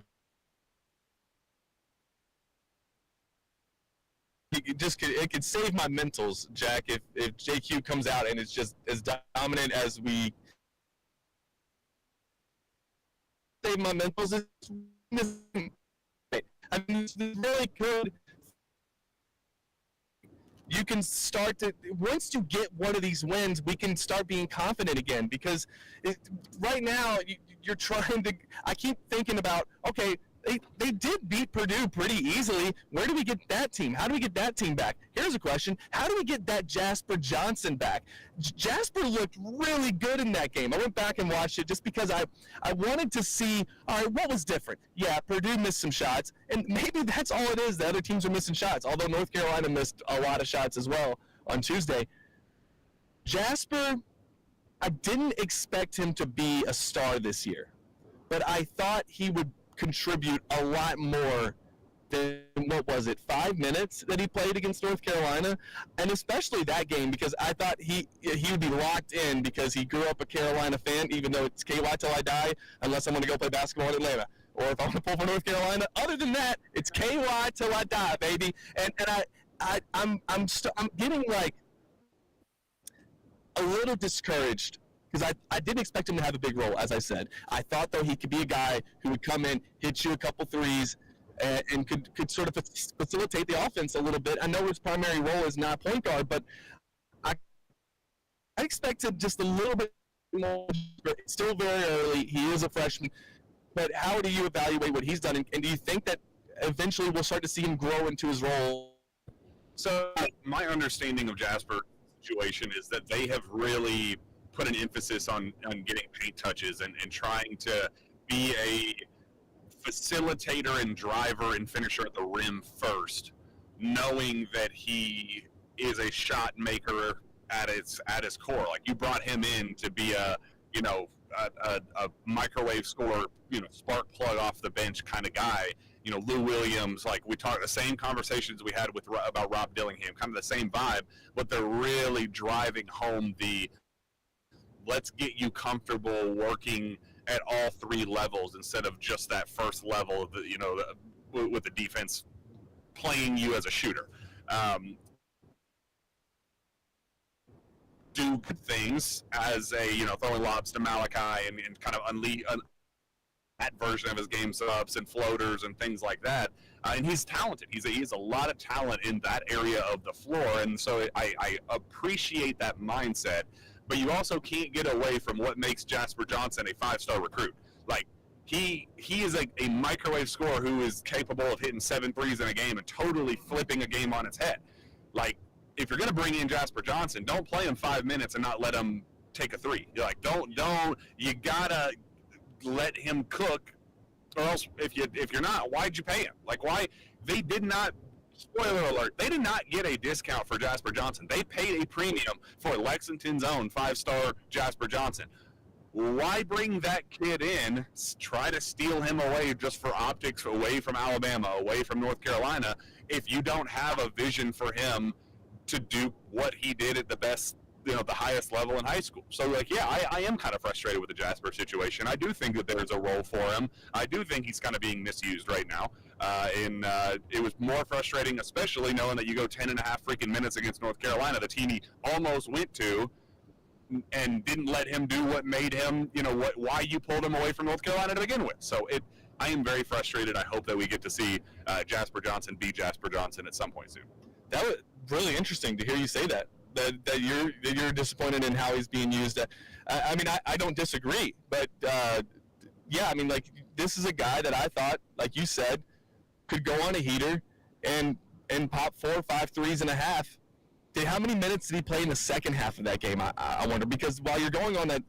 It could save my mentals, Jack, if JQ comes out and it's just as dominant as we. Save my mentals. I mean, it's really good. You can start to, once you get one of these wins, we can start being confident again, because right now you're trying to, I keep thinking about, okay, they did beat Purdue pretty easily. Where do we get that team? How do we get that team back? Here's a question. How do we get that Jasper Johnson back? Jasper looked really good in that game. I went back and watched it just because I wanted to see, all right, what was different? Yeah, Purdue missed some shots, and maybe that's all it is. The other teams are missing shots, although North Carolina missed a lot of shots as well on Tuesday. Jasper, I didn't expect him to be a star this year, but I thought he would contribute a lot more than, what was it, 5 minutes that he played against North Carolina, and especially that game, because I thought he would be locked in because he grew up a Carolina fan, even though it's KY till I die, unless I'm going to go play basketball in Atlanta, or if I want to pull for North Carolina. Other than that, it's KY till I die, baby. And I'm getting like a little discouraged, because I didn't expect him to have a big role, as I said. I thought, though, he could be a guy who would come in, hit you a couple threes, and could sort of facilitate the offense a little bit. I know his primary role is not point guard, but I I expected just a little bit more. It's still very early. He is a freshman. But how do you evaluate what he's done? And do you think that eventually we'll start to see him grow into his role? So my understanding of Jasper's situation is that they have really put an emphasis on getting paint touches and trying to be a facilitator and driver and finisher at the rim first, knowing that he is a shot maker at his core. Like, you brought him in to be a microwave scorer, spark plug off the bench kind of guy. Lou Williams, like, we talked the same conversations we had about Rob Dillingham, kind of the same vibe, but they're really driving home the let's get you comfortable working at all three levels instead of just that first level of with the defense playing you as a shooter. Do good things as a, throwing lobs to Malachi and kind of unleash that version of his game subs and floaters and things like that. And he's talented. He has a lot of talent in that area of the floor. And so I appreciate that mindset. But you also can't get away from what makes Jasper Johnson a five-star recruit. Like, he is a microwave scorer who is capable of hitting 7 threes in a game and totally flipping a game on its head. Like, if you're going to bring in Jasper Johnson, don't play him 5 minutes and not let him take a three. You're like, you gotta let him cook, or else if you're not, why'd you pay him? Like, why? They did not, spoiler alert, they did not get a discount for Jasper Johnson. They paid a premium for Lexington's own 5-star Jasper Johnson. Why bring that kid in, try to steal him away just for optics, away from Alabama, away from North Carolina, if you don't have a vision for him to do what he did at the best, the highest level in high school? So, I am kind of frustrated with the Jasper situation. I do think that there's a role for him. I do think he's kind of being misused right now. It was more frustrating, especially knowing that you go 10 and a half freaking minutes against North Carolina, the team he almost went to, and didn't let him do what made him, why you pulled him away from North Carolina to begin with. So I am very frustrated. I hope that we get to see Jasper Johnson be Jasper Johnson at some point soon. That was really interesting to hear you say that you're disappointed in how he's being used. I don't disagree, but this is a guy that I thought, like you said, could go on a heater and pop 4 or 5 threes and a half. How many minutes did he play in the second half of that game? I wonder, because while you're going on that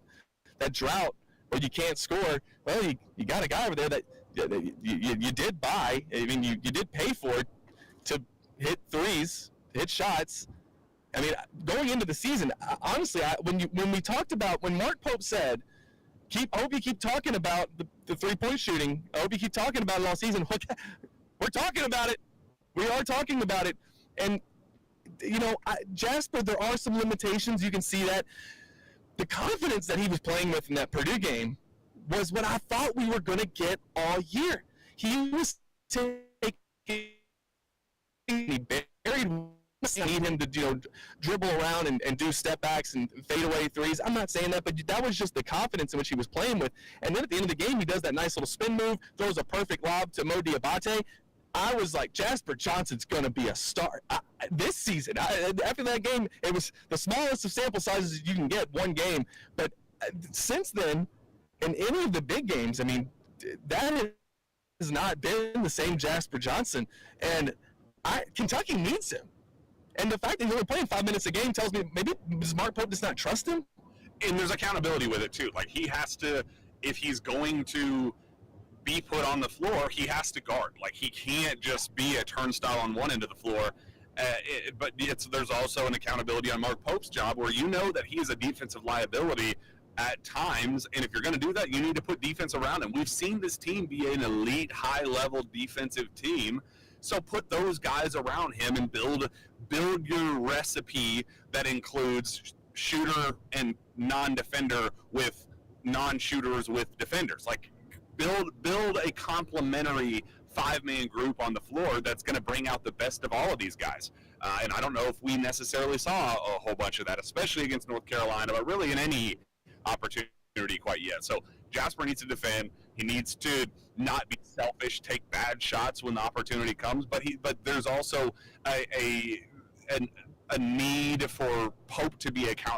drought where you can't score, well, you got a guy over there that you did buy. I mean, you did pay for it to hit threes, hit shots. I mean, going into the season, honestly, when Mark Pope said, I hope you keep talking about the three-point shooting. I hope you keep talking about it all season. We're talking about it. We are talking about it. And, Jasper, there are some limitations. You can see that. The confidence that he was playing with in that Purdue game was what I thought we were going to get all year. He was taking, he buried, need him to dribble around and do step backs and fade away threes. I'm not saying that, but that was just the confidence in which he was playing with. And then at the end of the game, he does that nice little spin move, throws a perfect lob to Mo Diabate. I was like, Jasper Johnson's going to be a star this season. After that game, it was the smallest of sample sizes you can get, one game. But since then, in any of the big games, I mean, that has not been the same Jasper Johnson. And Kentucky needs him. And the fact that he's only playing 5 minutes a game tells me maybe Mark Pope does not trust him. And there's accountability with it, too. Like, he has to, if he's going to be put on the floor, he has to guard. Like, he can't just be a turnstile on one end of the floor. But there's also an accountability on Mark Pope's job where that he is a defensive liability at times. And if you're going to do that, you need to put defense around him. We've seen this team be an elite, high-level defensive team. So put those guys around him and build your recipe that includes shooter and non-defender with non-shooters with defenders. Like, build a complementary 5-man group on the floor that's going to bring out the best of all of these guys. And I don't know if we necessarily saw a whole bunch of that, especially against North Carolina, but really in any opportunity quite yet. So Jasper needs to defend. He needs to not be selfish, take bad shots when the opportunity comes. But there's also a need for Pope to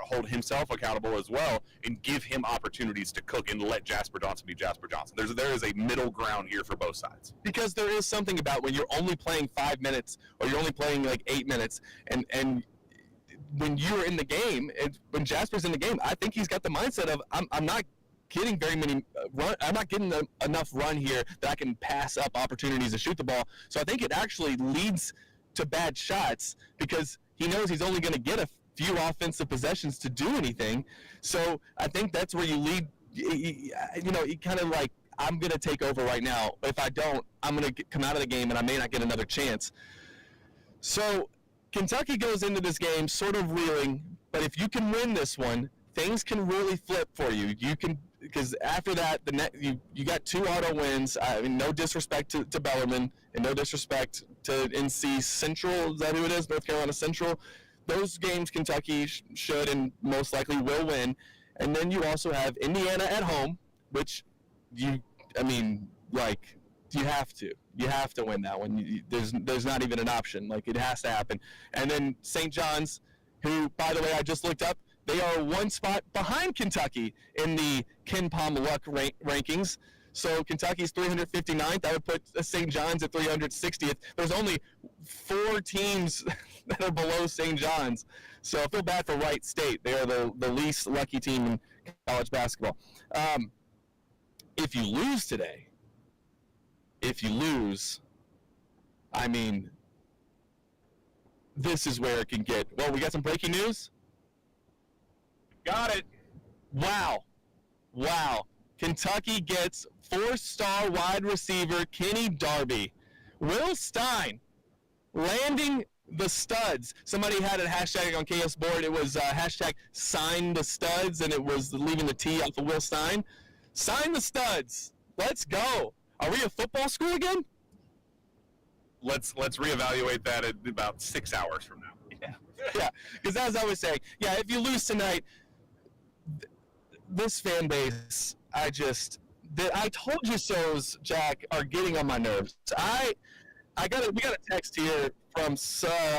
hold himself accountable as well and give him opportunities to cook and let Jasper Johnson be Jasper Johnson. There is a middle ground here for both sides. Because there is something about when you're only playing 5 minutes or you're only playing like 8 minutes, and when you're in the game, when Jasper's in the game, I think he's got the mindset of I'm not getting very many I'm not getting enough run here that I can pass up opportunities to shoot the ball. So I think it actually leads to bad shots because he knows he's only going to get a few offensive possessions to do anything. So I think that's where you lead, you kind of like, I'm going to take over right now. If I don't, I'm going to come out of the game and I may not get another chance. So Kentucky goes into this game sort of reeling, but if you can win this one, things can really flip for you. You can, because after that, you got 2 auto wins. I mean, no disrespect to Bellarmine and no disrespect to NC Central. Is that who it is? North Carolina Central. Those games Kentucky should and most likely will win. And then you also have Indiana at home, which you have to. You have to win that one. There's not even an option. Like, it has to happen. And then St. John's, who, by the way, I just looked up, they are 1 spot behind Kentucky in the Ken Palm Luck rankings. So Kentucky's 359th. That would put St. John's at 360th. There's only 4 teams that are below St. John's. So I feel bad for Wright State. They are the least lucky team in college basketball. If you lose today, I mean, this is where it can get. Well, we got some breaking news. Got it. Wow. Kentucky gets 4-star wide receiver Kenny Darby. Will Stein landing the studs. Somebody had a hashtag on KS board. It was hashtag sign the studs, and it was leaving the T off of Will Stein. Sign the studs. Let's go. Are we a football school again? Let's reevaluate that at about 6 hours from now. Yeah, because as I was saying, if you lose tonight, this fan base, I told you so's, Jack, are getting on my nerves. We got a text here from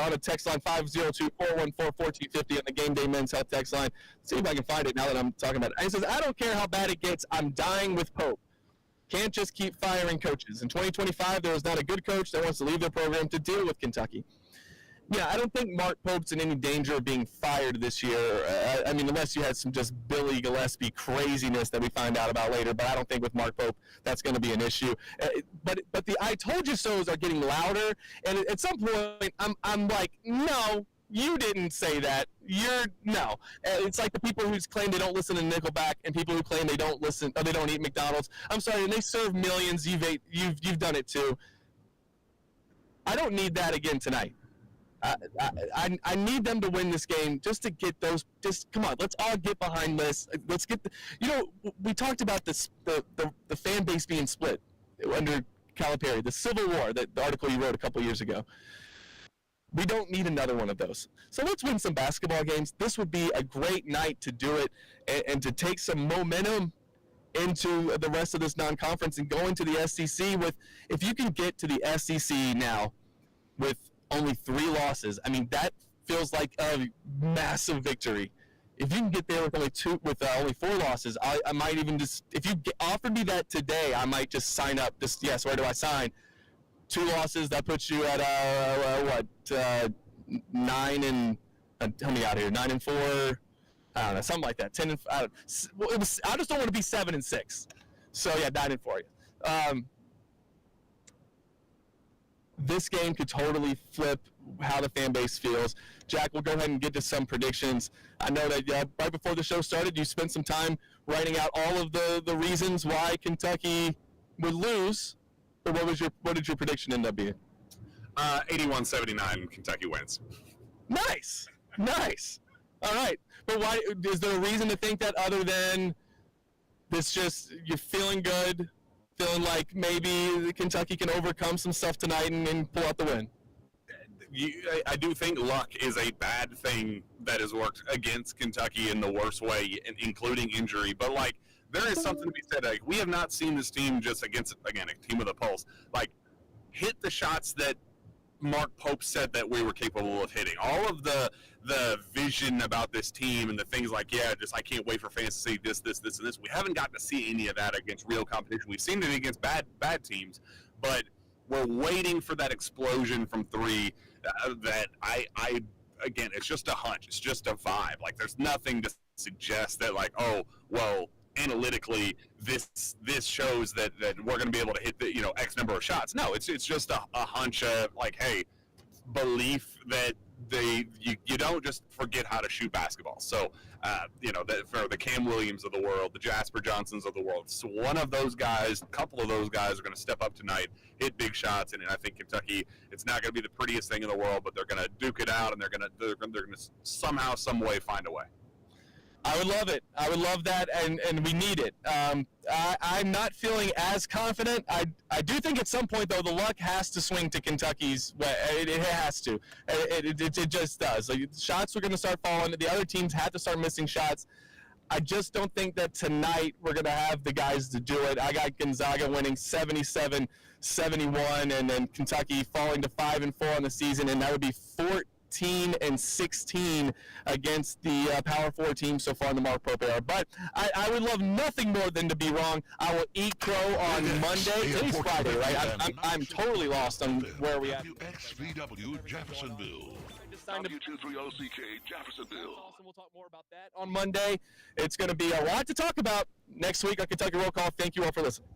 on a text line 502-414-1450 on the Gameday Men's Health text line. Let's see if I can find it now that I'm talking about it. And it says, I don't care how bad it gets, I'm dying with Pope. Can't just keep firing coaches. In 2025, there is not a good coach that wants to leave their program to deal with Kentucky. Yeah, I don't think Mark Pope's in any danger of being fired this year. I mean, unless you had some just Billy Gillespie craziness that we find out about later. But I don't think with Mark Pope that's going to be an issue. But the I told you so's are getting louder. And at some point, I'm like, no, you didn't say that. No. It's like the people who claim they don't listen to Nickelback and people who claim they don't listen, or they don't eat McDonald's. I'm sorry, and they serve millions. You've done it too. I don't need that again tonight. I need them to win this game just to get those. Just come on, let's all get behind this. Let's get. We talked about this the fan base being split under Calipari, the Civil War, the article you wrote a couple years ago. We don't need another one of those. So let's win some basketball games. This would be a great night to do it and to take some momentum into the rest of this non-conference and go into the SEC with. If you can get to the SEC now with only 3 losses. I mean, that feels like a massive victory. If you can get there with only 4 losses, I might even just, if you offered me that today, I might just sign up. Yes, where do I sign? 2 losses, that puts you at 9 and help me out here, 9 and 4. I don't know, something like that. 10 and I just don't want to be 7 and 6. So yeah, 9 and 4. This game could totally flip how the fan base feels. Jack, we'll go ahead and get to some predictions. I know that right before the show started, you spent some time writing out all of the reasons why Kentucky would lose. But what did your prediction end up being? 81-79, Kentucky wins. Nice. All right. But why? Is there a reason to think that other than this? Just you're feeling good? Feeling like maybe Kentucky can overcome some stuff tonight and pull out the win? I do think luck is a bad thing that has worked against Kentucky in the worst way, including injury. But, there is something to be said. We have not seen this team just against, again, a team with a pulse, hit the shots that Mark Pope said that we were capable of hitting. All of the vision about this team and the things like, I can't wait for fans to see this, and this. We haven't gotten to see any of that against real competition. We've seen it against bad teams, but we're waiting for that explosion from three that I again, it's just a hunch. It's just a vibe. Like, there's nothing to suggest that, like, oh, well, analytically, this shows that we're going to be able to hit the, X number of shots. No, it's just a hunch of, like, hey, belief that you don't just forget how to shoot basketball. So, for the Cam Williams of the world, the Jasper Johnsons of the world, so one of those guys, a couple of those guys are going to step up tonight, hit big shots, and I think Kentucky, it's not going to be the prettiest thing in the world, but they're going to duke it out, and they're going to somehow, some way find a way. I would love it. I would love that, and we need it. I'm not feeling as confident. I do think at some point, though, the luck has to swing to Kentucky's way. It has to. It just does. Like, shots are going to start falling. The other teams have to start missing shots. I just don't think that tonight we're going to have the guys to do it. I got Gonzaga winning 77-71, and then Kentucky falling to 5-4 on the season, and that would be 14-16 against the Power 4 team so far in the Mark Pope era. But I would love nothing more than to be wrong. I will eat crow on Monday. Today's Friday, right? I'm totally lost on where we at. WXVW Jeffersonville. W230CK Jeffersonville. Awesome. We'll talk more about that on Monday. It's going to be a lot to talk about next week on Kentucky Roll Call. Thank you all for listening.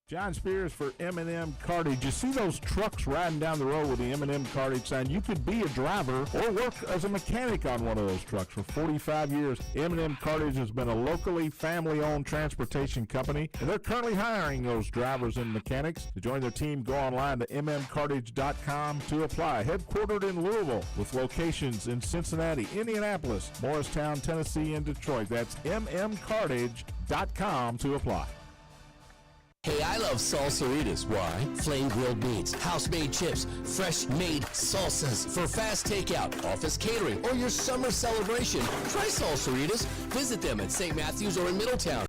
John Spears for M&M Cartage. You see those trucks riding down the road with the M&M Cartage sign? You could be a driver or work as a mechanic on one of those trucks. For 45 years, M&M Cartage has been a locally family-owned transportation company, and they're currently hiring those drivers and mechanics. To join their team, go online to mmcartage.com to apply. Headquartered in Louisville with locations in Cincinnati, Indianapolis, Morristown, Tennessee, and Detroit. That's mmcartage.com to apply. Hey, I love salsaritas. Why? Flame grilled beans, house-made chips, fresh-made salsas for fast takeout, office catering, or your summer celebration. Try salsaritas. Visit them at St. Matthews or in Middletown.